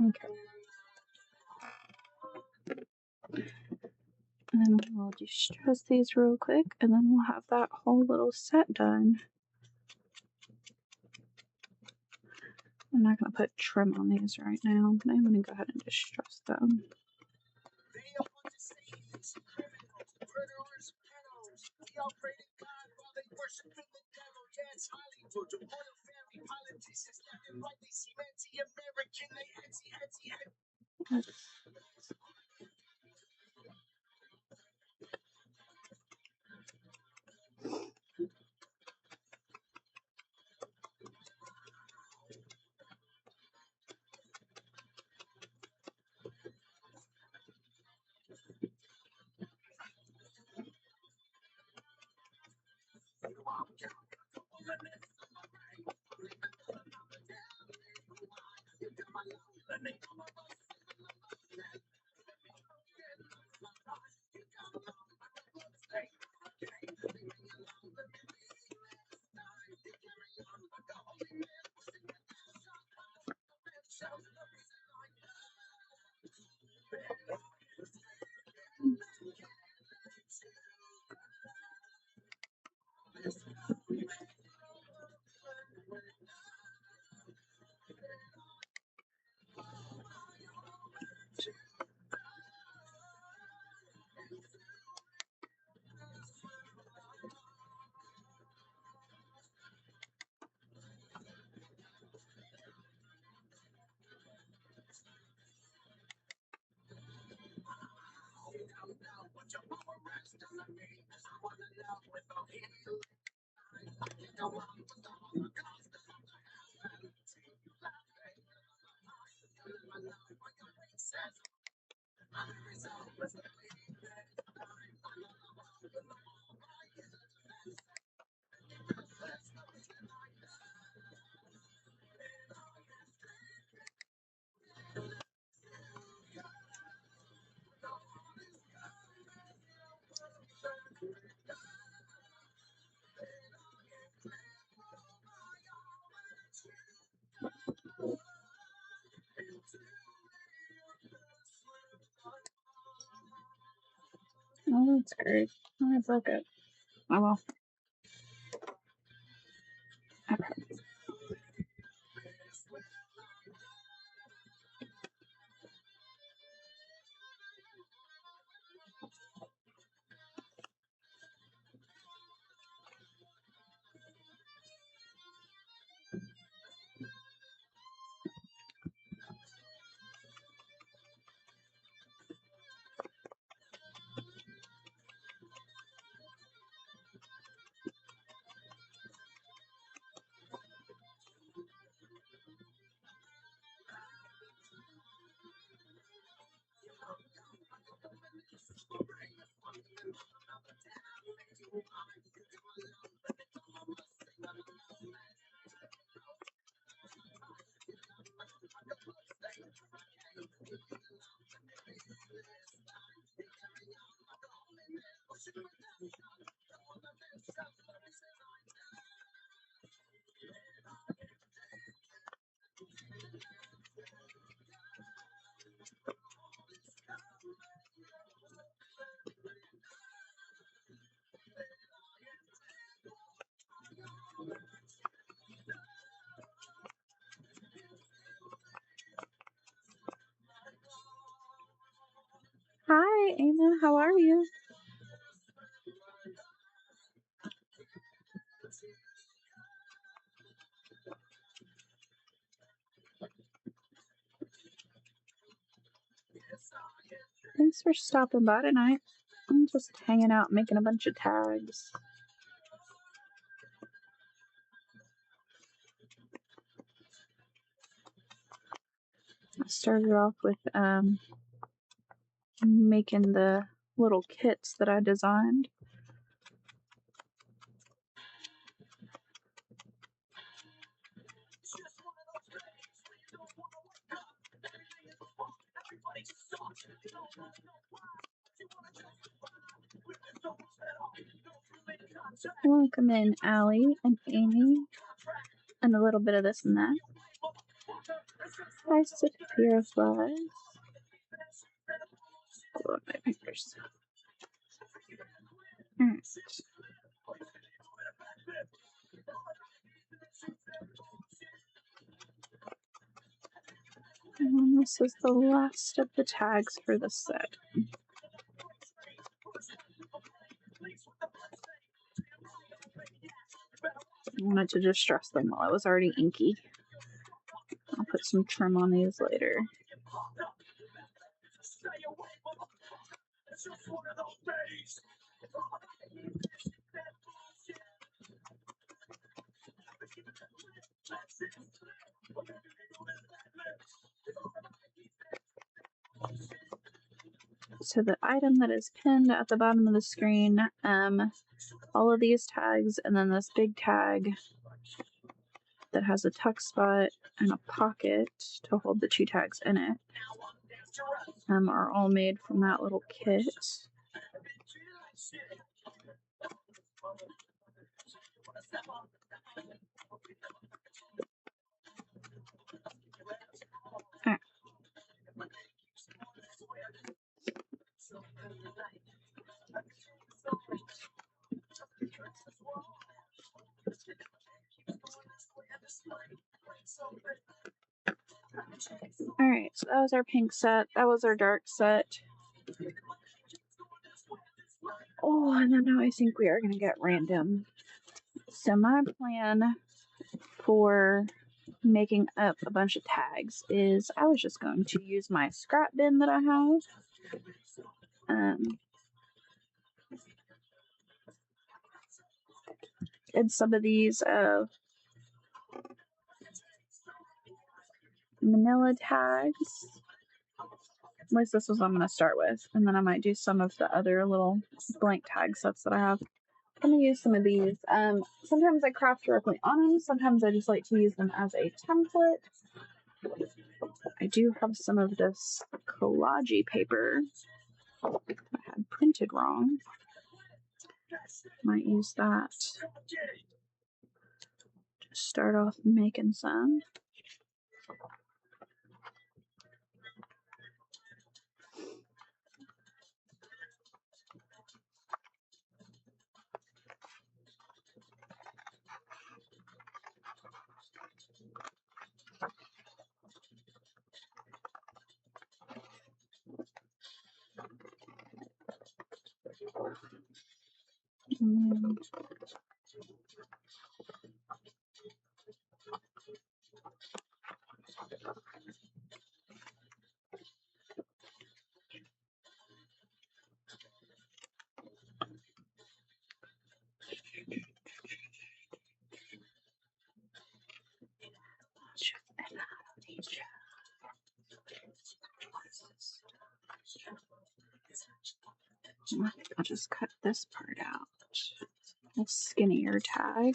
Okay. And then we'll distress these real quick, and then we'll have that whole little set done. I'm not going to put trim on these right now, but I'm going to go ahead and distress them. Oh, that's great. Oh, I broke it. Oh well. Hi, Amy. How are you? Thanks for stopping by tonight. I'm just hanging out, making a bunch of tags. I started off with making the little kits that I designed. Welcome in, Allie and Amy, and a little bit of this and that. Hi, Sophia Flies. Hold on my fingers. Alright. And this is the last of the tags for the set. I wanted to distress them while it was already inky. I'll put some trim on these later. So the item that is pinned at the bottom of the screen, all of these tags, and then this big tag that has a tuck spot and a pocket to hold the two tags in it, are all made from that little kit. Ah. Alright, so that was our pink set. That was our dark set. Oh, and then now I think we are going to get random. So my plan for making up a bunch of tags is I was just going to use my scrap bin that I have. And some of these manila tags. At least this is what I'm going to start with. And then I might do some of the other little blank tag sets that I have. I'm going to use some of these. Sometimes I craft directly on them. Sometimes I just like to use them as a template. I do have some of this collage paper I had printed wrong. Might use that to start off making some. And I think I'll just cut this part out. A skinnier tag.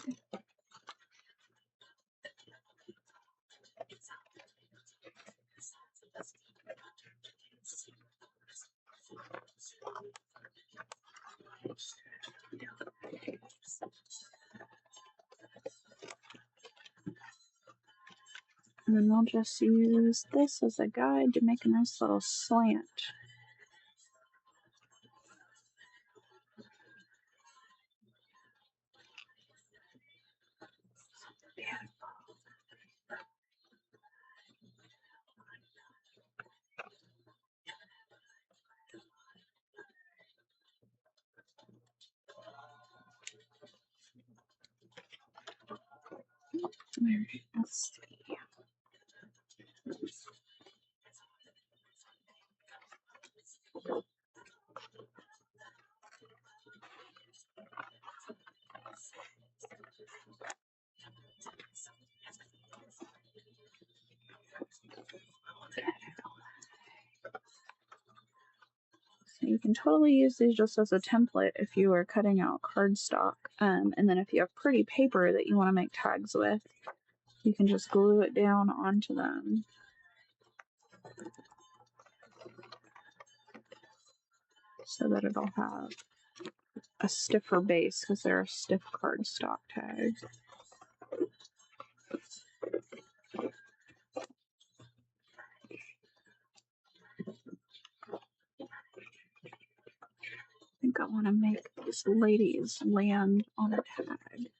And then we'll just use this as a guide to make a nice little slant. Alright, let's see. So you can totally use these just as a template if you are cutting out cardstock. And then if you have pretty paper that you want to make tags with, you can just glue it down onto them. So that it'll have a stiffer base because they're stiff cardstock tags. I think I want to make these ladies land on a tag.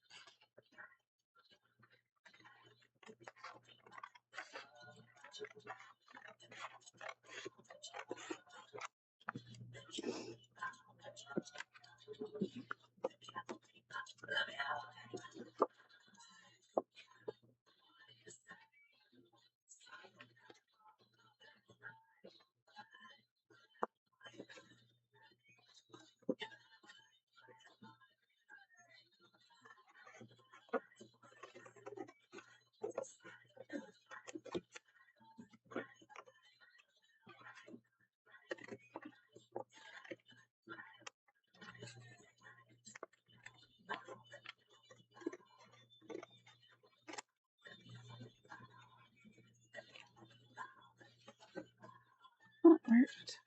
That worked.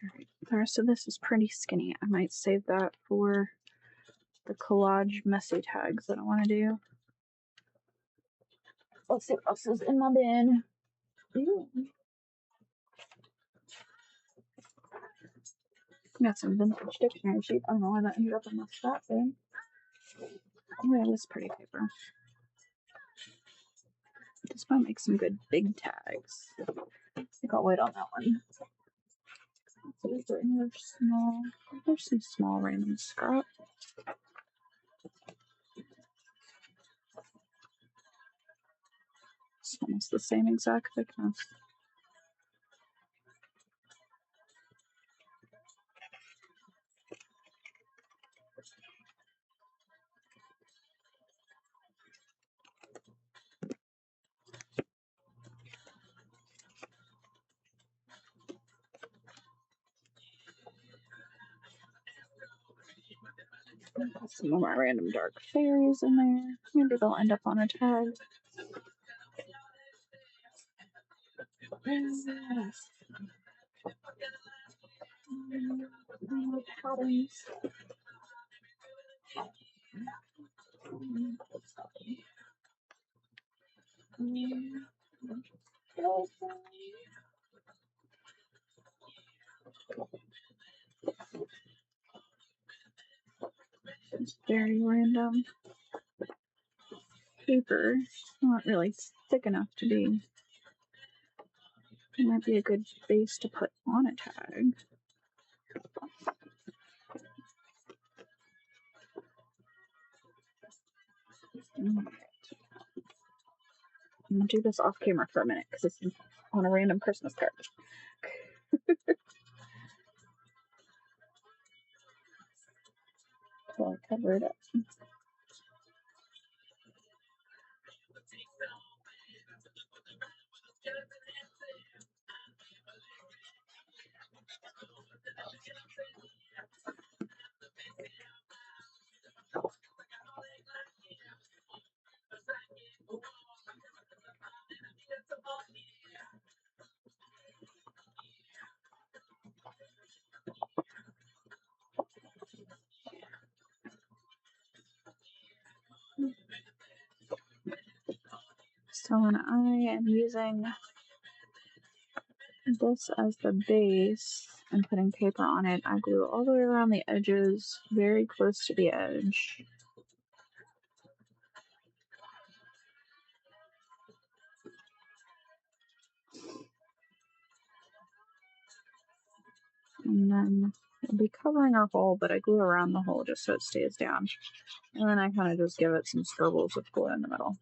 Alright, the rest of this is pretty skinny. I might save that for the collage messy tags that I want to do. Let's see what else is in my bin. Ooh. Got some vintage dictionary sheet. I don't know why that ended up in my scrap bin. Oh, yeah, that's pretty paper. This might make some good big tags. I think I'll wait on that one. Is there any other small? There's some small random scrap. It's almost the same exact thickness. Put some of my random dark fairies in there. Maybe they'll end up on a tag. Patterns. It's very random. paper. It's not really thick enough to be. It might be a good base to put on a tag. I'm gonna do this off camera for a minute because this is on a random Christmas card. So I'll cover it up. So when I am using this as the base and putting paper on it, I glue all the way around the edges, very close to the edge. And then I'll be covering our hole, but I glue around the hole just so it stays down. And then I kind of just give it some scribbles with glue in the middle.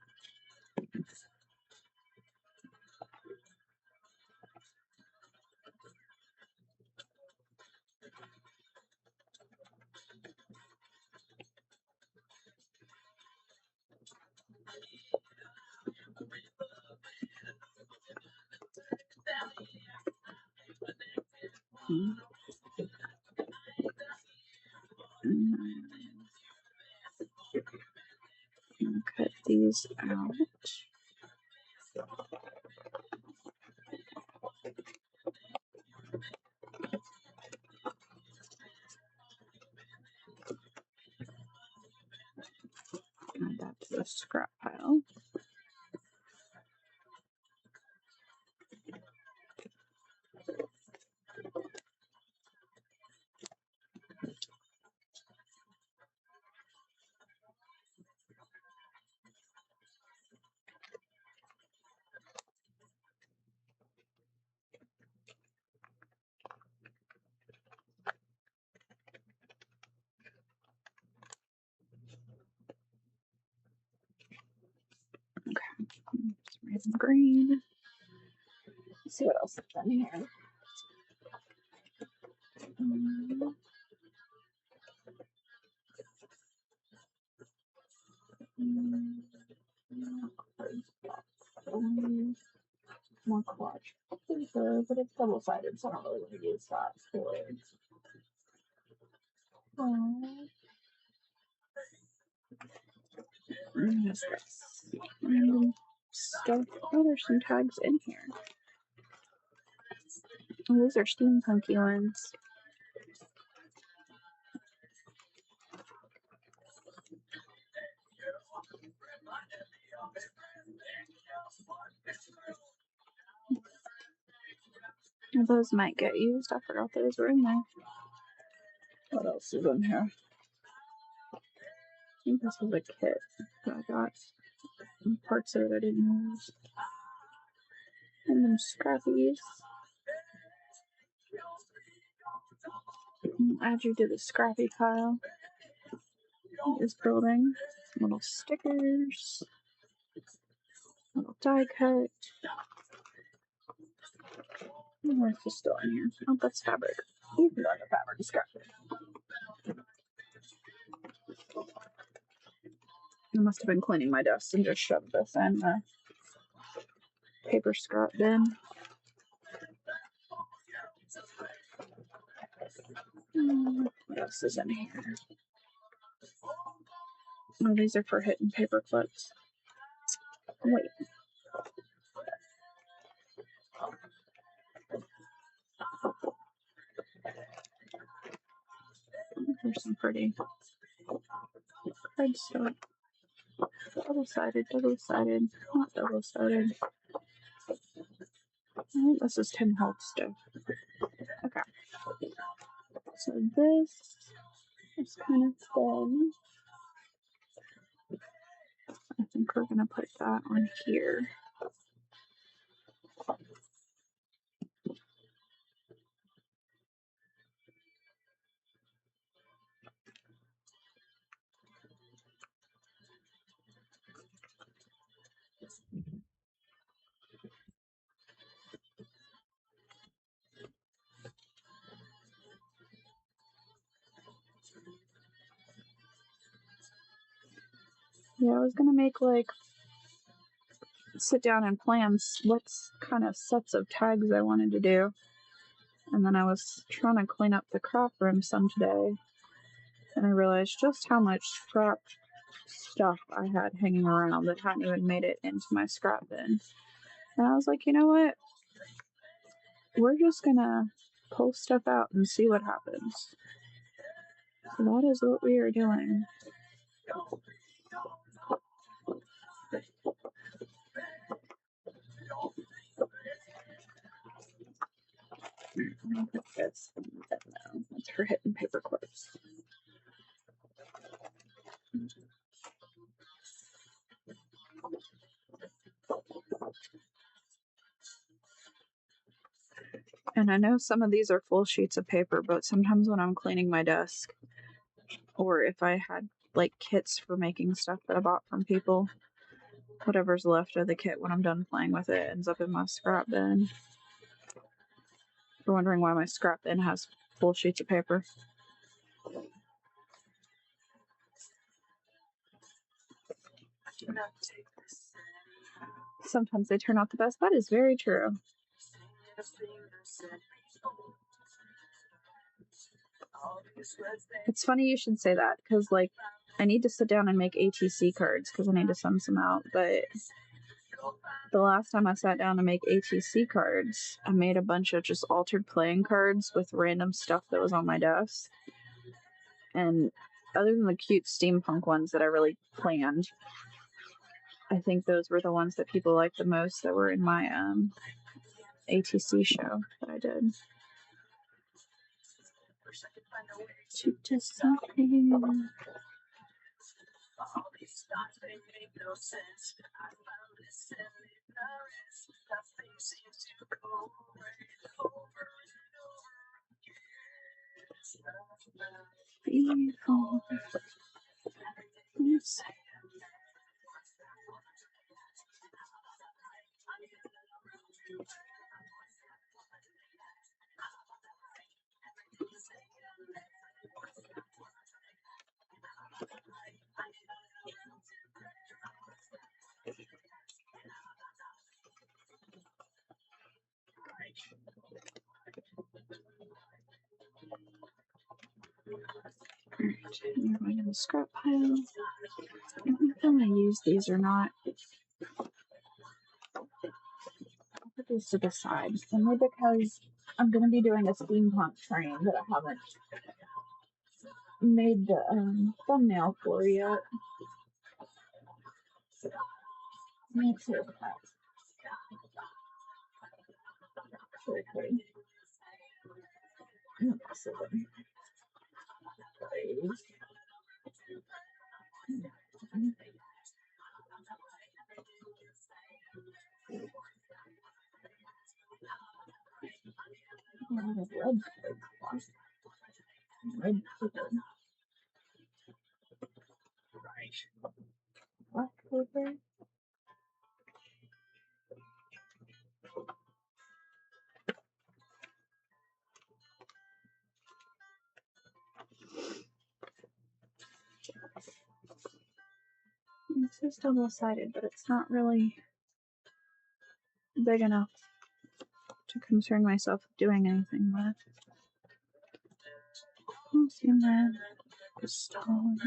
And cut these out. Add that to the scrap pile. Some green. Let's see what else is in here. More collage paper, but it's double-sided, so I don't really want to use that for it. What's this? Random stuff. Oh, there's some tags in here. Oh, these are steampunky ones. Those might get used. I forgot those were in there. What else is in here? I think this was a kit that I got. Some parts of it I didn't use. And them scrappies. Add you to the scrappy pile. This building. Little stickers. Little die cut. What's this still in here? Oh, that's fabric. You can go into fabric and scrap it. I must have been cleaning my desk and just shoved this in the paper scrap bin. What else is in here? Oh, these are for hitting paper clips. Wait. There's some pretty cardstock. Double-sided, double-sided, not double-sided. I think this is Tim Holtz stuff. Okay. So this is kind of thin. I think we're gonna put that on here. Yeah, I was gonna make like sit down and plan what kind of sets of tags I wanted to do. And then I was trying to clean up the craft room some today, and I realized just how much scrap stuff I had hanging around that hadn't even made it into my scrap bin. And I was like, you know what? We're just gonna pull stuff out and see what happens. So that is what we are doing. That's for hitting paper clips. And I know some of these are full sheets of paper, but sometimes when I'm cleaning my desk, or if I had like kits for making stuff that I bought from people, whatever's left of the kit when I'm done playing with it ends up in my scrap bin. If you're wondering why my scrap bin has full sheets of paper. Sometimes they turn out the best. That is very true. It's funny you should say that, because like I need to sit down and make ATC cards because I need to send some out, but the last time I sat down to make ATC cards, I made a bunch of just altered playing cards with random stuff that was on my desk. And other than the cute steampunk ones that I really planned, I think those were the ones that people liked the most that were in my ATC show that I did. To disappear. Beautiful. Yes. Alright, you're going in the scrap pile. I don't know if I'm going to use these or not. I'll put these to the side, only because I'm going to be doing a steampunk train that I haven't made the thumbnail for yet. Me too. Red paper. Black paper. This is double-sided, but it's not really big enough to concern myself with doing anything with. Calcium red, stone,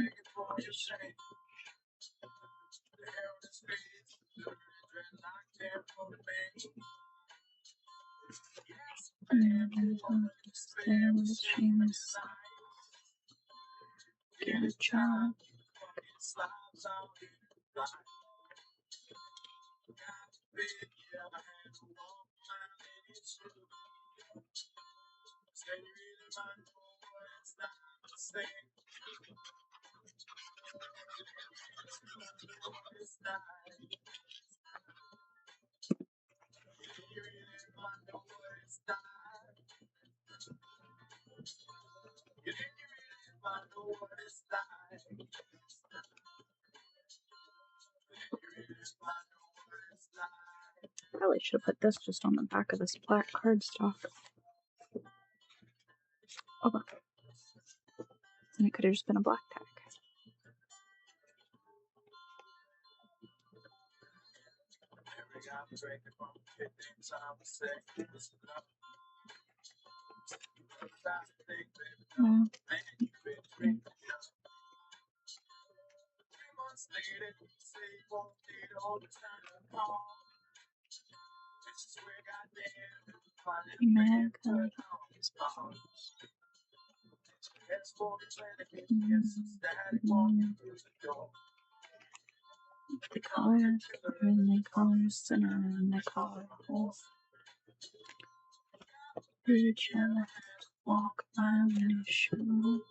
get a job. Probably should have put this just on the back of this black cardstock. Oh, look. And it could have just been a black tack. No. The colors are in the color center and the color holes. Reach and walk on the shoes.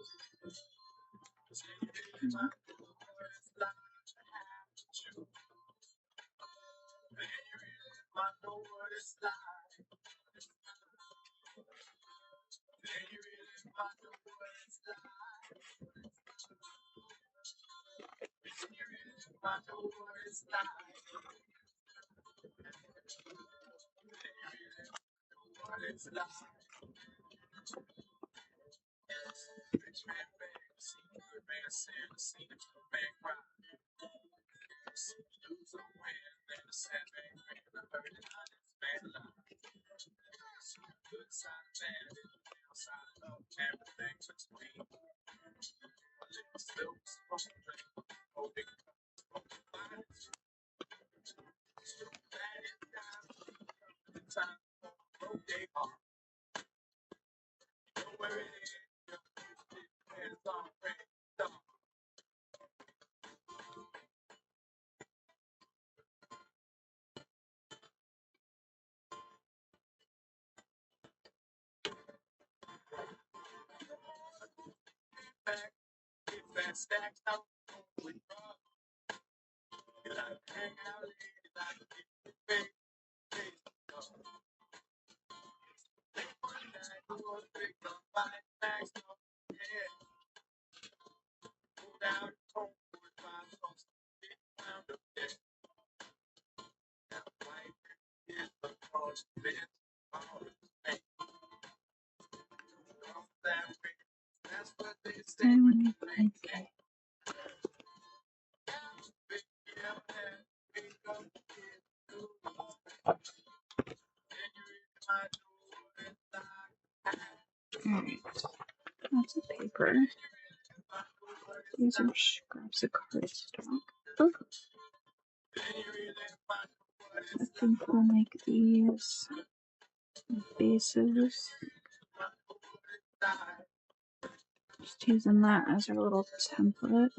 Okay. Alright, lots of paper. These are scraps of cardstock. Oh, I think we'll make these bases. Just using that as our little template.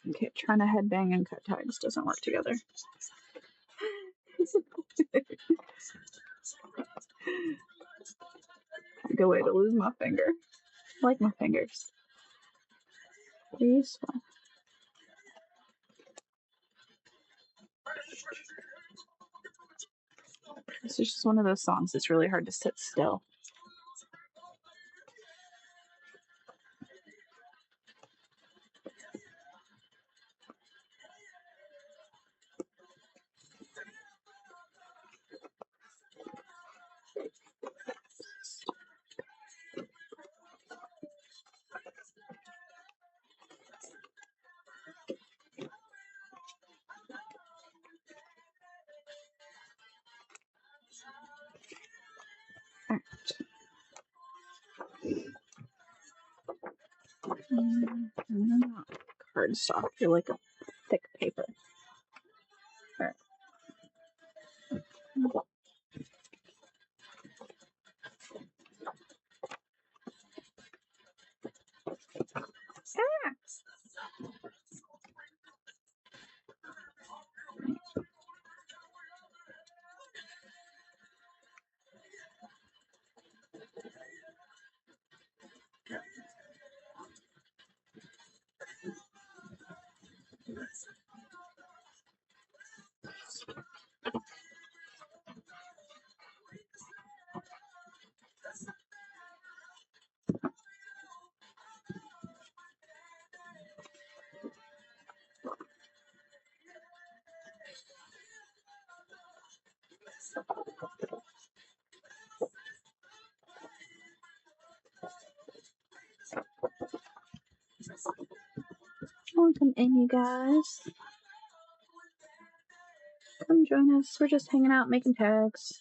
Okay, trying to headbang and cut tags doesn't work together. A good way to lose my finger. I like my fingers. They're useful. This is just one of those songs that's really hard to sit still. Alright. Not cardstock. You're like a thick paper. All right. Welcome in, you guys. Come join us. We're just hanging out, making tags.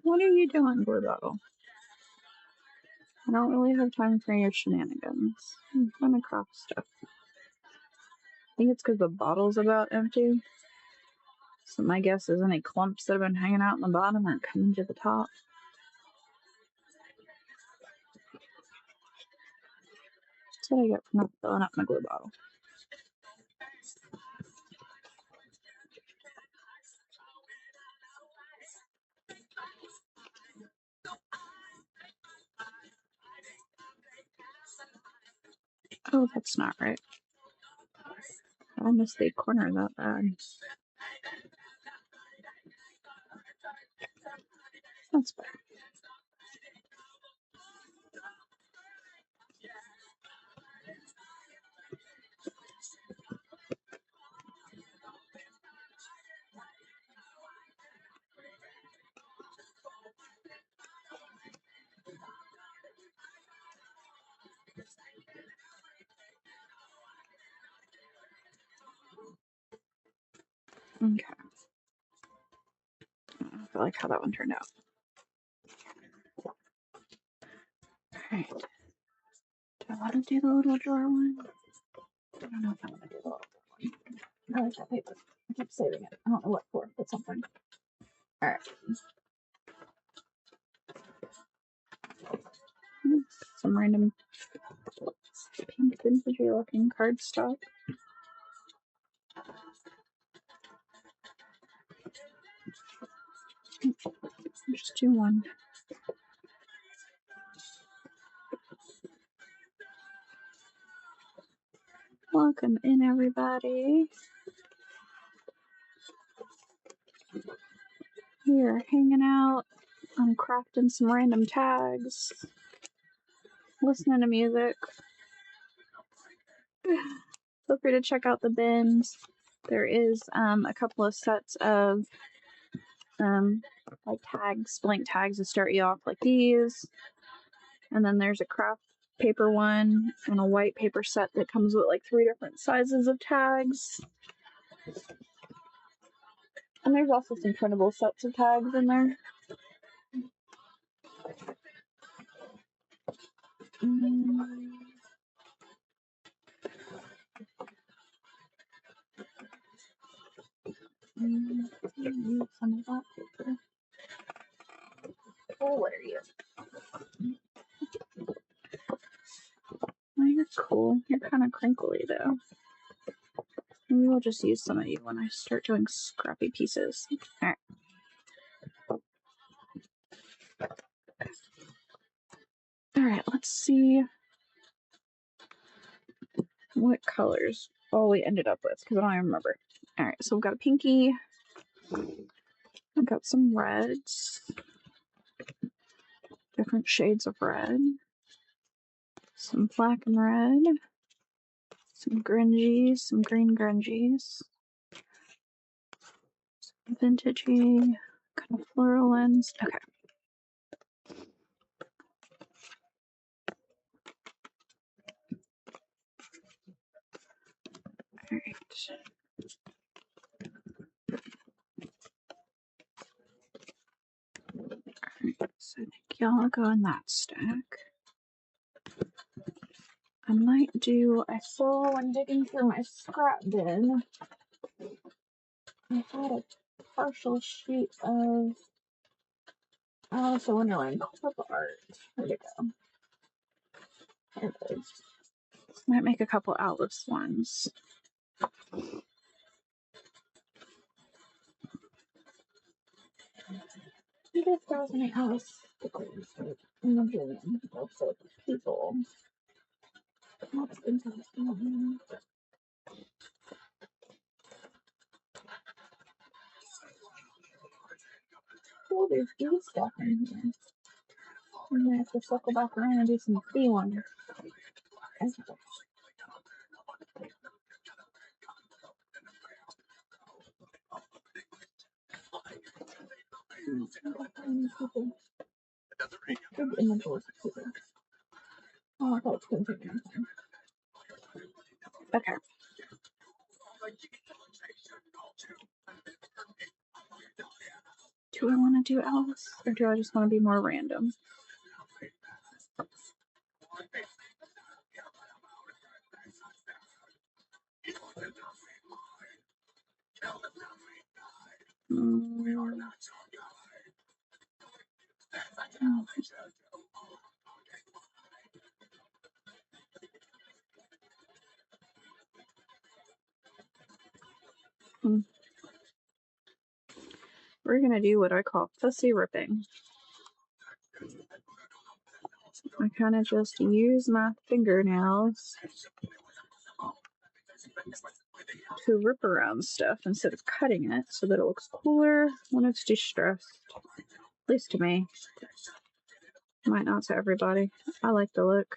What are you doing, Blue Bottle? I don't really have time for your shenanigans. I'm trying to craft stuff. I think it's because the bottle's about empty. So my guess is any clumps that have been hanging out in the bottom are coming to the top. That's what I get for not filling up my glue bottle. Oh, that's not right. I missed the corner of that bag. That's better. Okay. I like how that one turned out. Alright. Do I want to do the little drawer one? I don't know if I want to do the little drawer one. I like that paper. I kept saving it. I don't know what for, but something. Alright. Some random pink vintagey looking cardstock. Just do one. Welcome in, everybody. We are hanging out. I'm crafting some random tags. Listening to music. Feel free to check out the bins. There is a couple of sets of like tags, blank tags to start you off like these. And then there's a craft paper one and a white paper set that comes with like 3 different sizes of tags. And there's also some printable sets of tags in there. Some of that paper. Oh, what are you? Oh, you're cool. You're kind of crinkly though. Maybe we'll just use some of you when I start doing scrappy pieces. Alright. Alright, let's see what colors all we ended up with, because I don't even remember. Alright, so we've got a pinky. I've got some reds. Different shades of red. Some black and red. Some grungies, some green grungies. Some vintagey, kind of floral ones. Okay. Alright. Alright, so I think y'all go in that stack. I might do, I saw when digging through my scrap bin, I had a partial sheet of Alice in Wonderland clip art. Where'd it go? There it is. Might make a couple Alice ones. He just throws my Alice stickers in the bin. Also, people. That's interesting. Oh, there's bee stuff in here. I'm gonna have to circle back around and do some bee ones. Big images of people. Oh, that's good. Okay. Do I want to do Alice, or do I just want to be more random? We're gonna do what I call fussy ripping. I kind of just use my fingernails to rip around stuff instead of cutting it so that it looks cooler when it's distressed. At least to me. Might not to everybody. I like the look.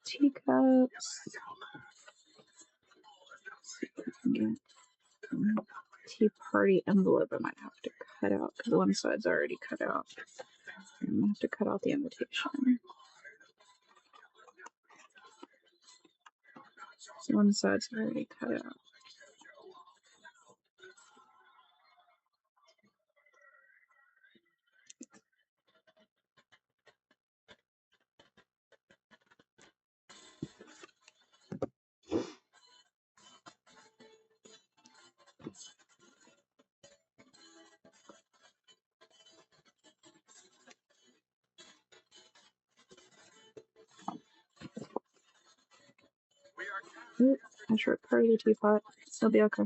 Teacups. Tea party envelope I might have to cut out because one side's already cut out. I'm gonna have to cut out the invitation. So one side's already cut out. Ooh, I short part of the teapot. It'll be okay.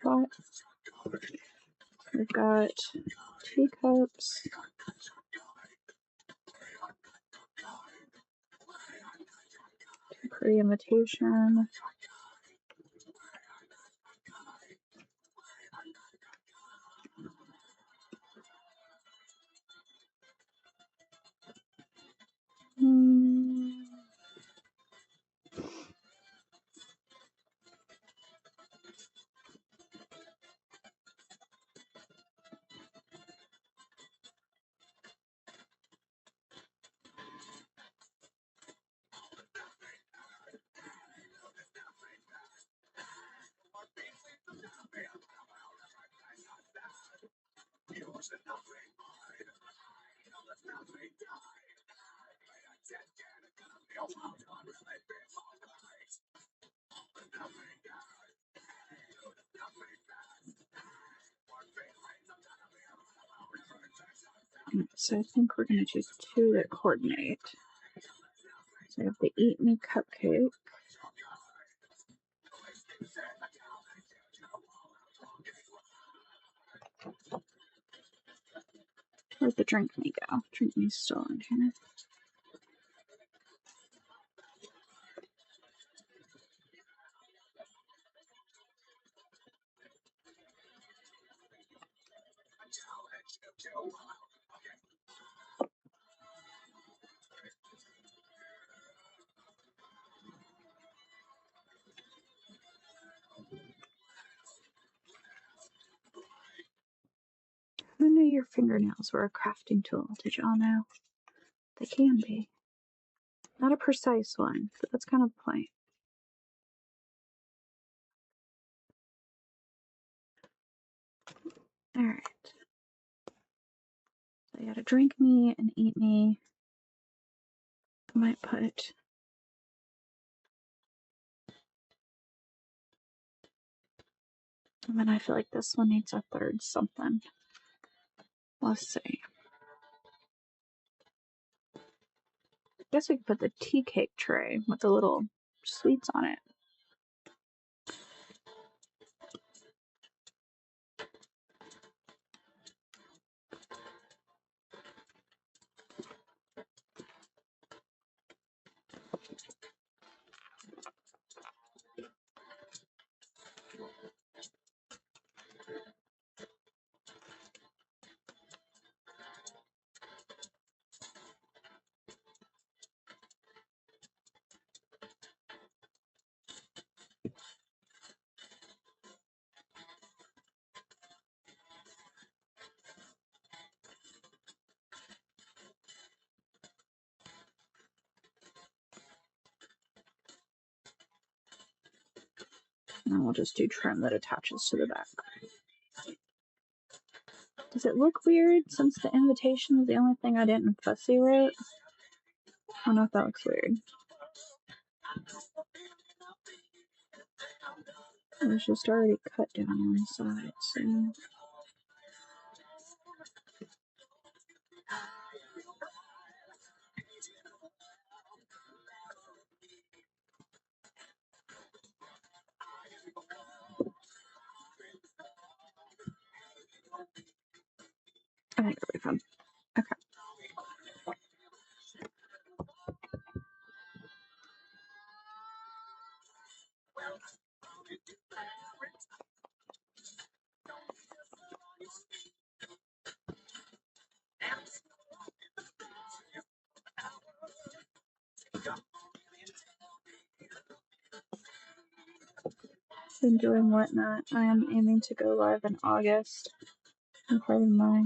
pot. We've got teacups. Pretty invitation. So I think we're going to do two that coordinate. So I have the Eat Me cupcake. Where'd the drink me go? Drink me's still in here. Who knew your fingernails were a crafting tool? Did y'all know? They can be. Not a precise one, but that's kind of the point. Alright. So I got a drink me and eat me. I might put and then I feel like this one needs a third something. Let's see. I guess we could put the tea cake tray with the little sweets on it. And we'll just do trim that attaches to the back. Does it look weird since the invitation is the only thing I didn't fussy wrote? I don't know if that looks weird. It was just already cut down one side, so. I think it'll be fun. Okay. Been doing Whatnot. I am aiming to go live in August. I'm part of my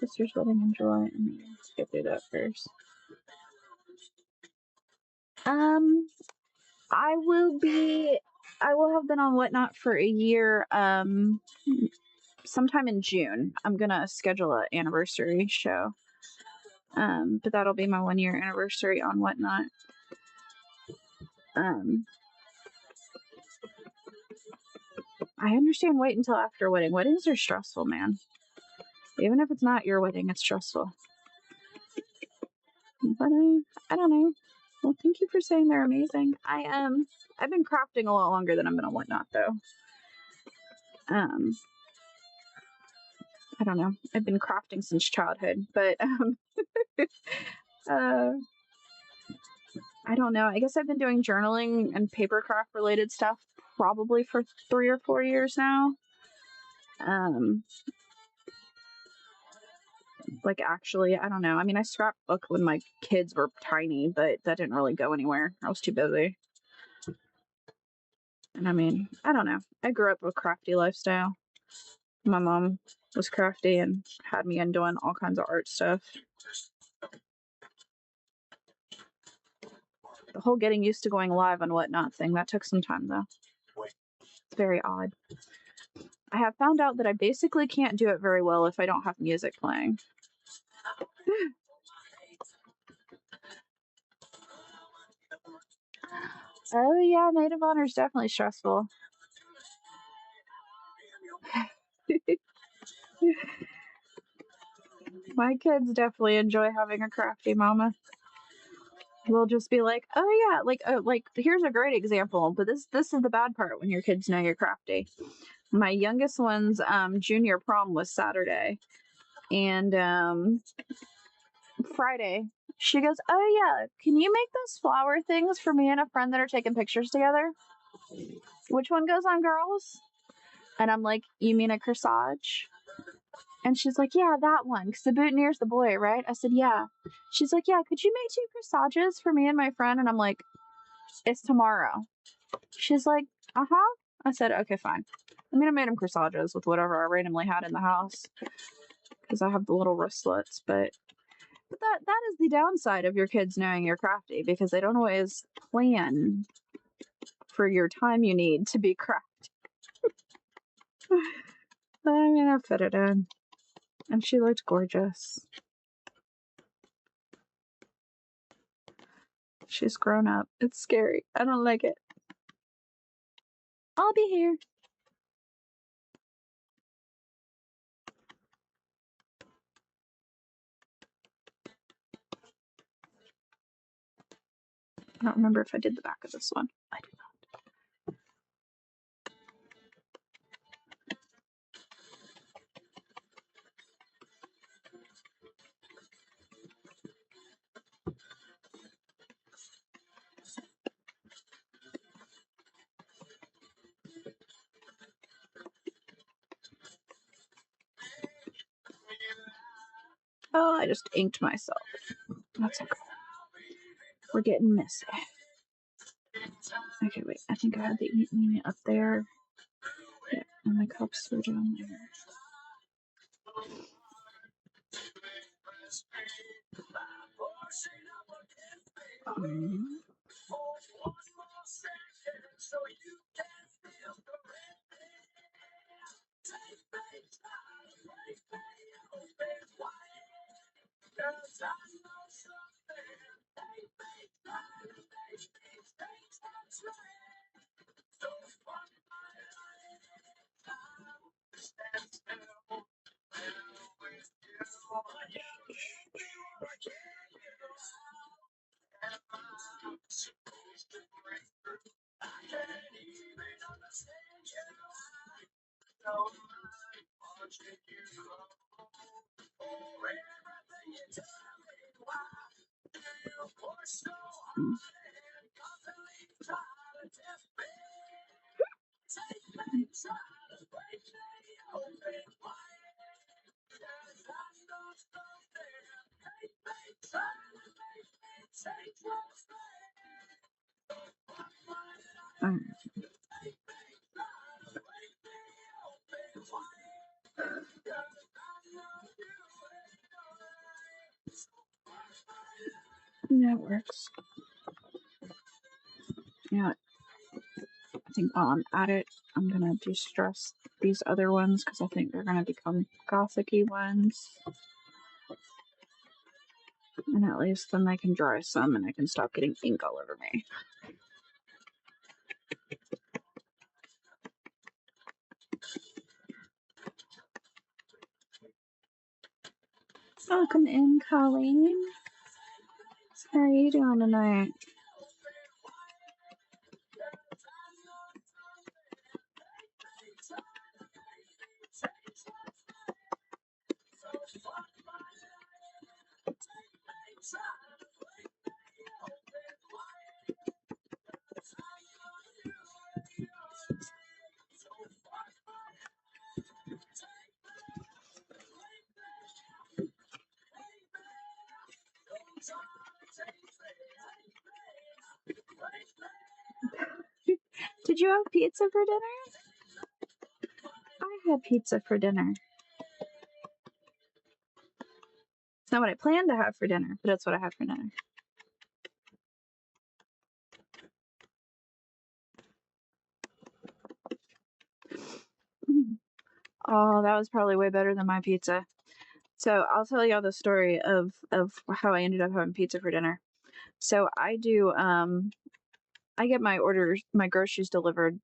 sister's wedding in July, and let's get through that first. I will have been on Whatnot for a year. Sometime in June, I'm gonna schedule an anniversary show. But that'll be my 1 year anniversary on Whatnot. I understand wait until after wedding. Weddings are stressful, man. Even if it's not your wedding, it's stressful. But I don't know. Well, thank you for saying they're amazing. I've been crafting a lot longer than I've been on Whatnot though. I don't know. I've been crafting since childhood, but I don't know. I guess I've been doing journaling and papercraft related stuff probably for 3 or 4 years now. Like actually, I don't know. I mean, I scrapbooked when my kids were tiny, but that didn't really go anywhere. I was too busy. And I mean, I don't know. I grew up with a crafty lifestyle. My mom was crafty and had me in doing all kinds of art stuff. The whole getting used to going live and whatnot thing, that took some time though. It's very odd. I have found out that I basically can't do it very well if I don't have music playing. Oh yeah, maid of honor is definitely stressful. My kids definitely enjoy having a crafty mama. We'll just be like, oh yeah, like here's a great example, but this is the bad part when your kids know you're crafty. My youngest one's junior prom was Saturday, and Friday she goes, oh yeah, can you make those flower things for me and a friend that are taking pictures together? Which one goes on girls? And I'm like, you mean a corsage? And she's like, yeah, that one, because the boutonniere's the boy, right? I said, yeah. She's like, yeah, could you make 2 corsages for me and my friend? And I'm like, it's tomorrow. She's like, uh-huh. I said, okay, fine. I mean, I made them corsages with whatever I randomly had in the house because I have the little wristlets, but that is the downside of your kids knowing you're crafty because they don't always plan for your time you need to be crafty. But I mean, I fit it in. And she looked gorgeous. She's grown up. It's scary. I don't like it. I'll be here. I don't remember if I did the back of this one. I did not. Oh, I just inked myself. That's okay. We're getting messy. Okay, wait. I think I had the eat me up there. Yeah, and the cups were down there. That works. Yeah, I think while I'm at it, I'm gonna de-stress these other ones because I think they're gonna become gothic-y ones. And at least then they can dry some and I can stop getting ink all over me. Welcome in, Colleen. How are you doing tonight? you have pizza for dinner? I had pizza for dinner. It's not what I planned to have for dinner, but it's what I had for dinner. Oh, that was probably way better than my pizza. So I'll tell y'all the story of how I ended up having pizza for dinner. So I do I get my groceries delivered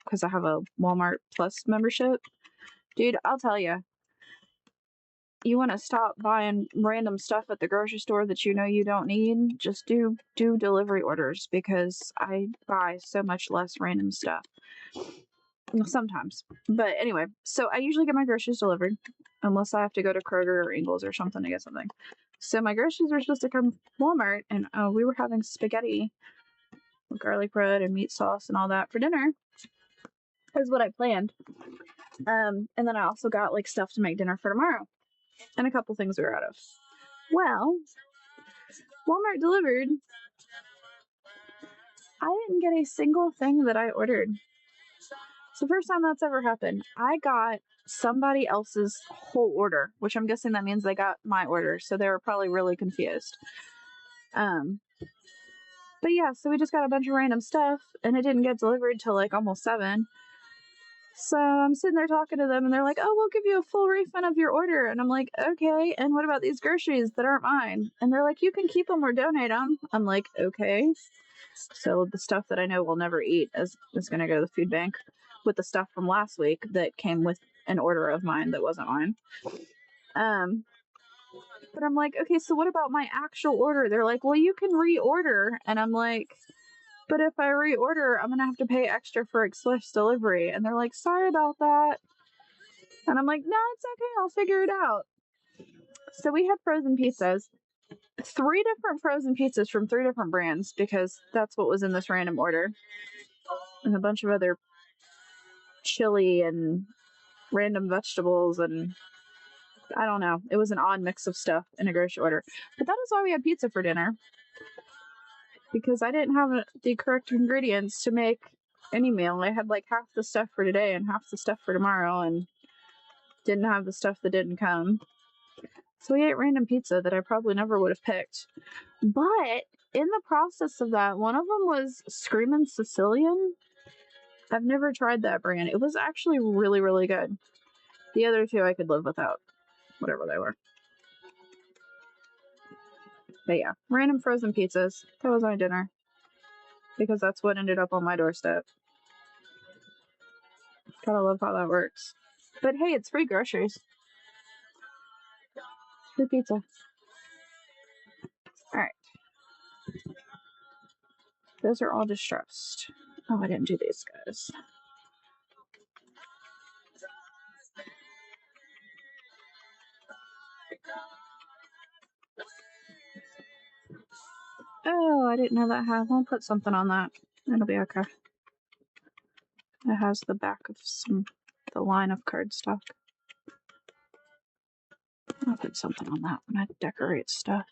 because I have a Walmart Plus membership. Dude, I'll tell you want to stop buying random stuff at the grocery store that you know you don't need, just do delivery orders because I buy so much less random stuff. Sometimes. But anyway, so I usually get my groceries delivered unless I have to go to Kroger or Ingles or something to get something. So my groceries were supposed to come from Walmart, and we were having spaghetti with garlic bread and meat sauce and all that for dinner. Is what I planned. And then I also got like stuff to make dinner for tomorrow and a couple things we were out of. Well, Walmart delivered. I didn't get a single thing that I ordered. It's the first time that's ever happened. I got somebody else's whole order, which I'm guessing that means they got my order, so they were probably really confused. But yeah, so we just got a bunch of random stuff, and it didn't get delivered till like almost 7. So I'm sitting there talking to them, and they're like, "Oh, we'll give you a full refund of your order." And I'm like, "Okay, and what about these groceries that aren't mine?" And they're like, "You can keep them or donate them." I'm like, "Okay." So the stuff that I know we'll never eat is going to go to the food bank with the stuff from last week that came with an order of mine that wasn't mine. But I'm like, okay, so what about my actual order? They're like, well, you can reorder. And I'm like, but if I reorder, I'm going to have to pay extra for express delivery. And they're like, sorry about that. And I'm like, no, it's okay. I'll figure it out. So we had frozen pizzas. 3 different frozen pizzas from 3 different brands because that's what was in this random order. And a bunch of other chili and random vegetables and I don't know. It was an odd mix of stuff in a grocery order. But that is why we had pizza for dinner. Because I didn't have the correct ingredients to make any meal. I had like half the stuff for today and half the stuff for tomorrow and didn't have the stuff that didn't come. So we ate random pizza that I probably never would have picked. But in the process of that, one of them was Screamin' Sicilian. I've never tried that brand. It was actually really, really good. The other 2 I could live without, whatever they were. But yeah, random frozen pizzas. That was my dinner. Because that's what ended up on my doorstep. Gotta love how that works. But hey, it's free groceries. Free pizza. Alright. Those are all distressed. Oh, I didn't do these guys. Oh, I didn't know that had. I'll put something on that. It'll be okay. It has the back of the line of cardstock. I'll put something on that when I decorate stuff.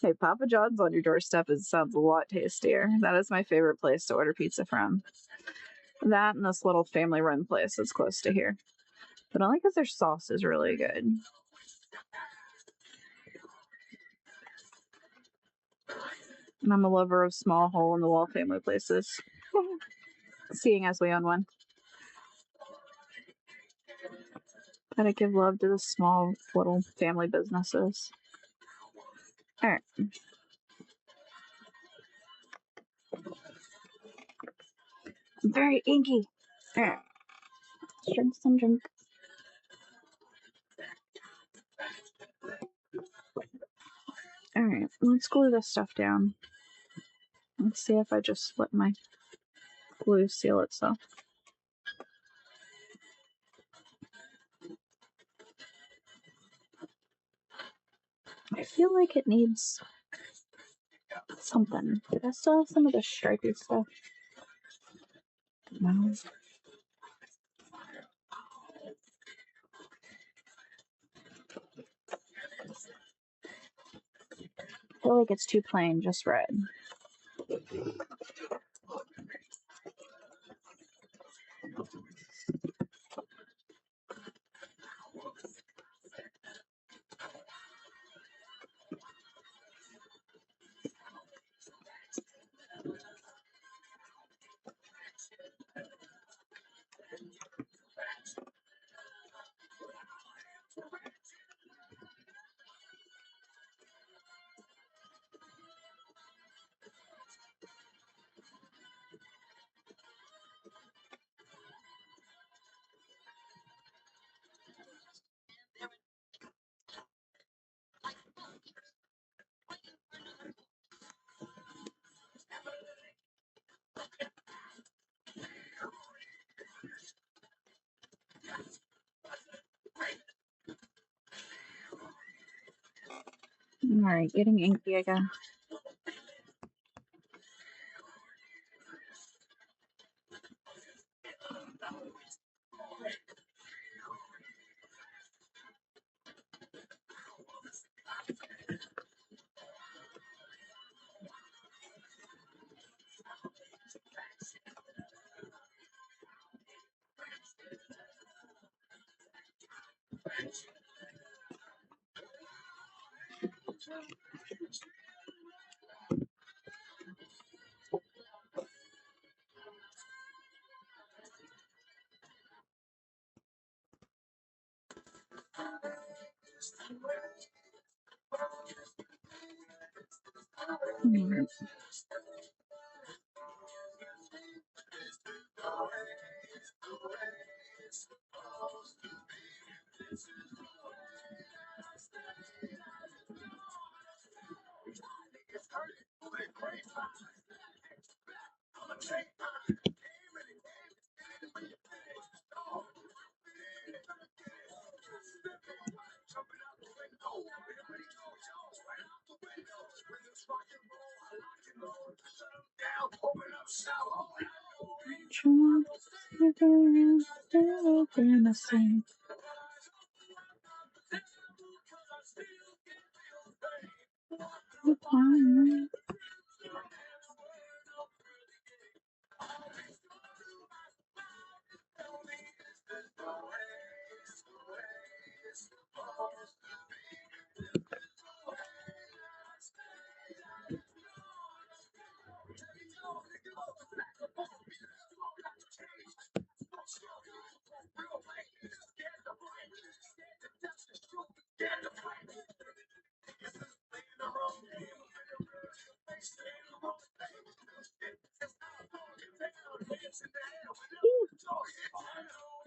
Hey, Papa John's on your doorstep sounds a lot tastier. That is my favorite place to order pizza from. That and this little family-run place that's close to here. But only because their sauce is really good. And I'm a lover of small hole-in-the-wall family places. Seeing as we own one. Gotta give love to the small little family businesses. Alright. I'm very inky. Alright. Drink some drink. Alright, let's glue this stuff down. Let's see if I just let my glue seal itself. I feel like it needs something. Did I still have some of the stripy stuff? No. feel like it's too plain, just red. Alright, getting inky again.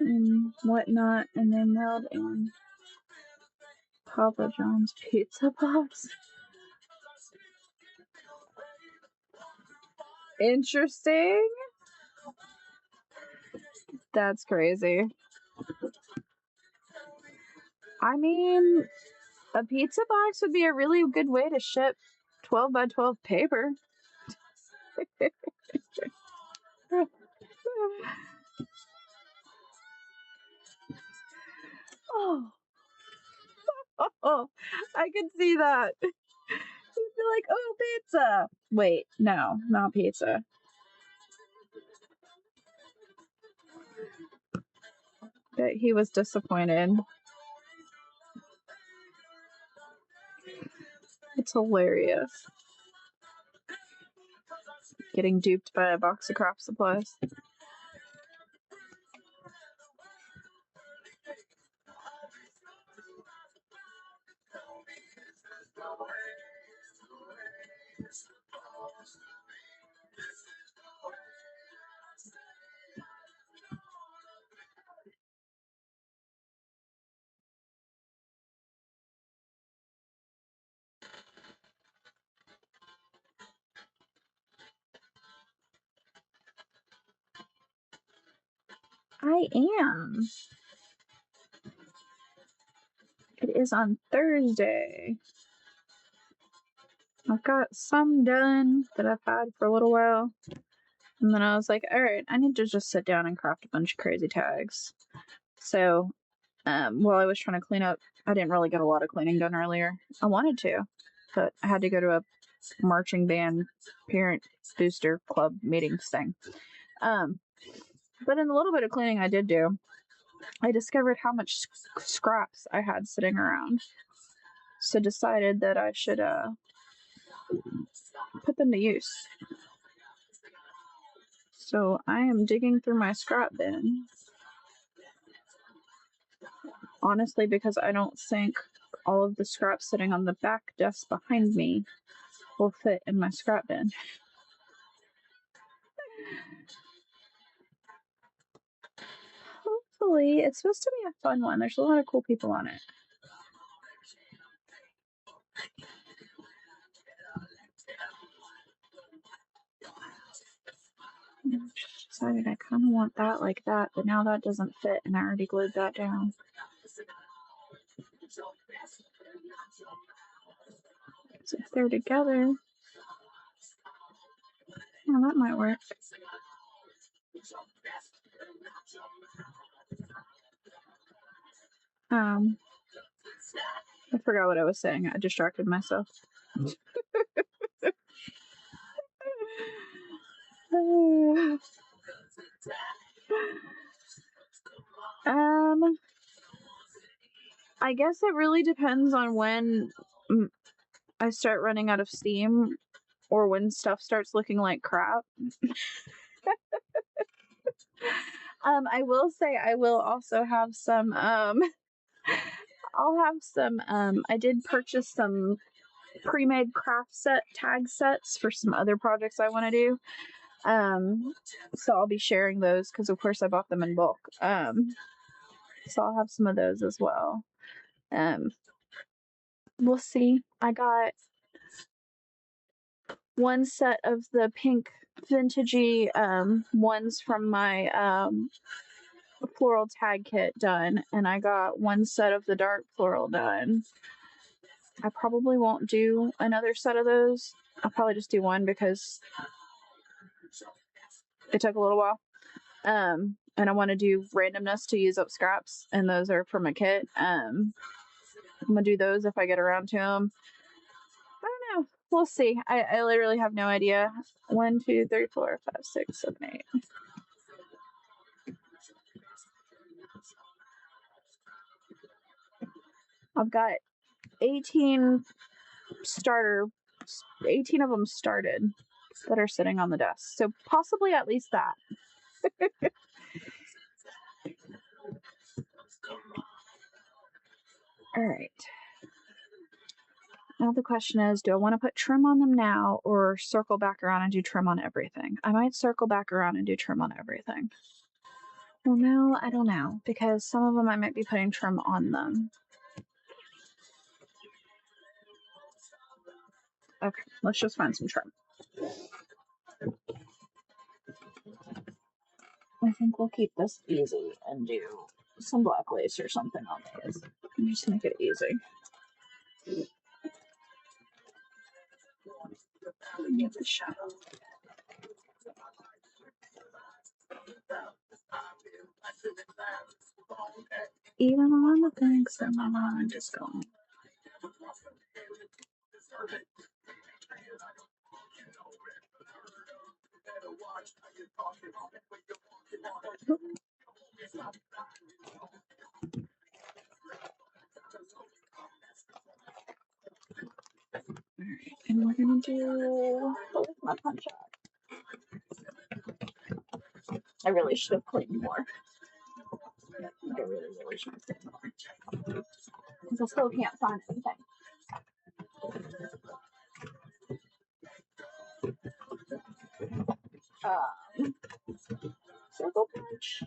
And whatnot, and they mailed in Papa John's pizza box. Interesting. That's crazy. I mean, a pizza box would be a really good way to ship 12 by 12 paper. Oh. Oh, I can see that. You'd be like, oh, pizza. Wait, no, not pizza. But he was disappointed. It's hilarious. Getting duped by a box of crop supplies. I am. It is on Thursday. I've got some done that I've had for a little while. And then I was like, all right, I need to just sit down and craft a bunch of crazy tags. So while I was trying to clean up, I didn't really get a lot of cleaning done earlier. I wanted to, foot. I had to go to a marching band parent booster club meeting thing. But in the little bit of cleaning I did do, I discovered how much scraps I had sitting around. So decided that I should put them to use. So I am digging through my scrap bin. Honestly, because I don't think all of the scraps sitting on the back desk behind me will fit in my scrap bin. Hopefully, it's supposed to be a fun one. There's a lot of cool people on it. Decided I kind of want that like that, but now that doesn't fit, and I already glued that down. So if they're together, well, that might work. I forgot what I was saying. I distracted myself. I guess it really depends on when I start running out of steam or when stuff starts looking like crap. I will say I will also have some I'll have some I did purchase some pre-made craft set tag sets for some other projects I want to do. So I'll be sharing those because of course I bought them in bulk. So I'll have some of those as well. We'll see. I got one set of the pink vintagey ones from my floral tag kit done, and I got one set of the dark floral done. I probably won't do another set of those. I'll probably just do one because it took a little while. And I want to do randomness to use up scraps, and those are from a kit. I'm gonna do those if I get around to them. I don't know. We'll see. I literally have no idea. 1, 2, 3, 4, 5, 6, 7, 8. I've got 18 of them started that are sitting on the desk. So possibly at least that. All right. Now the question is, do I want to put trim on them now or circle back around and do trim on everything? I might circle back around and do trim on everything. Well, no, I don't know, because some of them I might be putting trim on them. Okay, let's just find some trim. I think we'll keep this easy and do some black lace or something on these. Just make it easy. Get the shadow. Even on the things that my mind is going. Alright, and we're gonna do my punch out. I really should have cleaned more. I really should have cleaned more. Because I still can't find anything. Circle punch.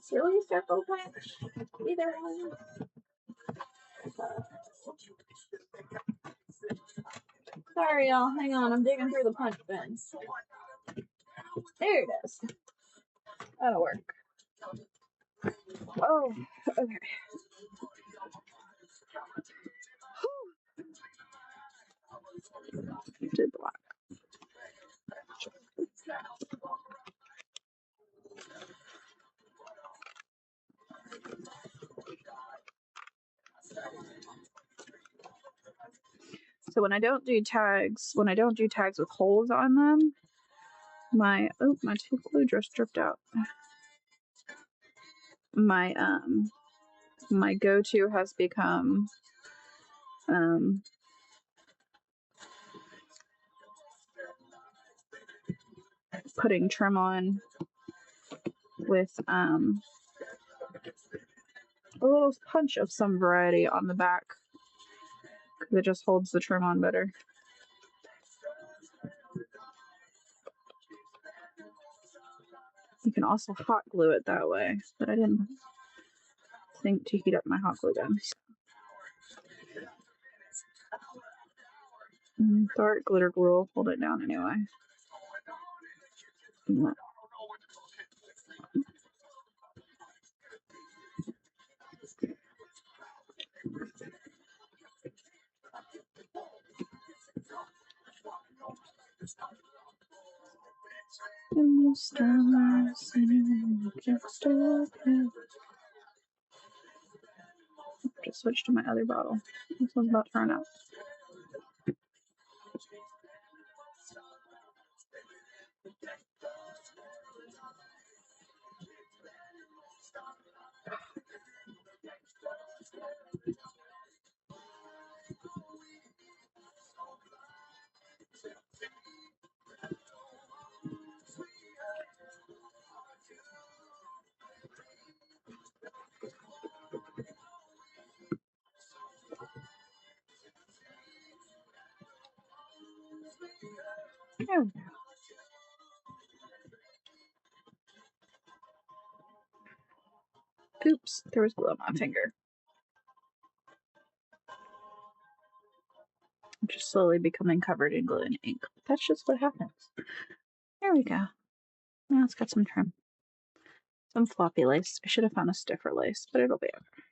Silly circle punch. Either one. Sorry, y'all. Hang on. I'm digging through the punch bins. There it is. That'll work. Oh, okay. Did black. So when I don't do tags with holes on them, my two glue just dripped out. My my go-to has become putting trim on with a little punch of some variety on the back, because it just holds the trim on better. You can also hot glue it that way, but I didn't think to heat up my hot glue gun. Dark glitter glue will hold it down anyway. Just switch to my other bottle. This one's about to run out. There we go. Oops, there was glue on my finger. I'm just slowly becoming covered in glue and ink. That's just what happens. There we go. Now it's got some trim. Some floppy lace. I should have found a stiffer lace, but it'll be okay.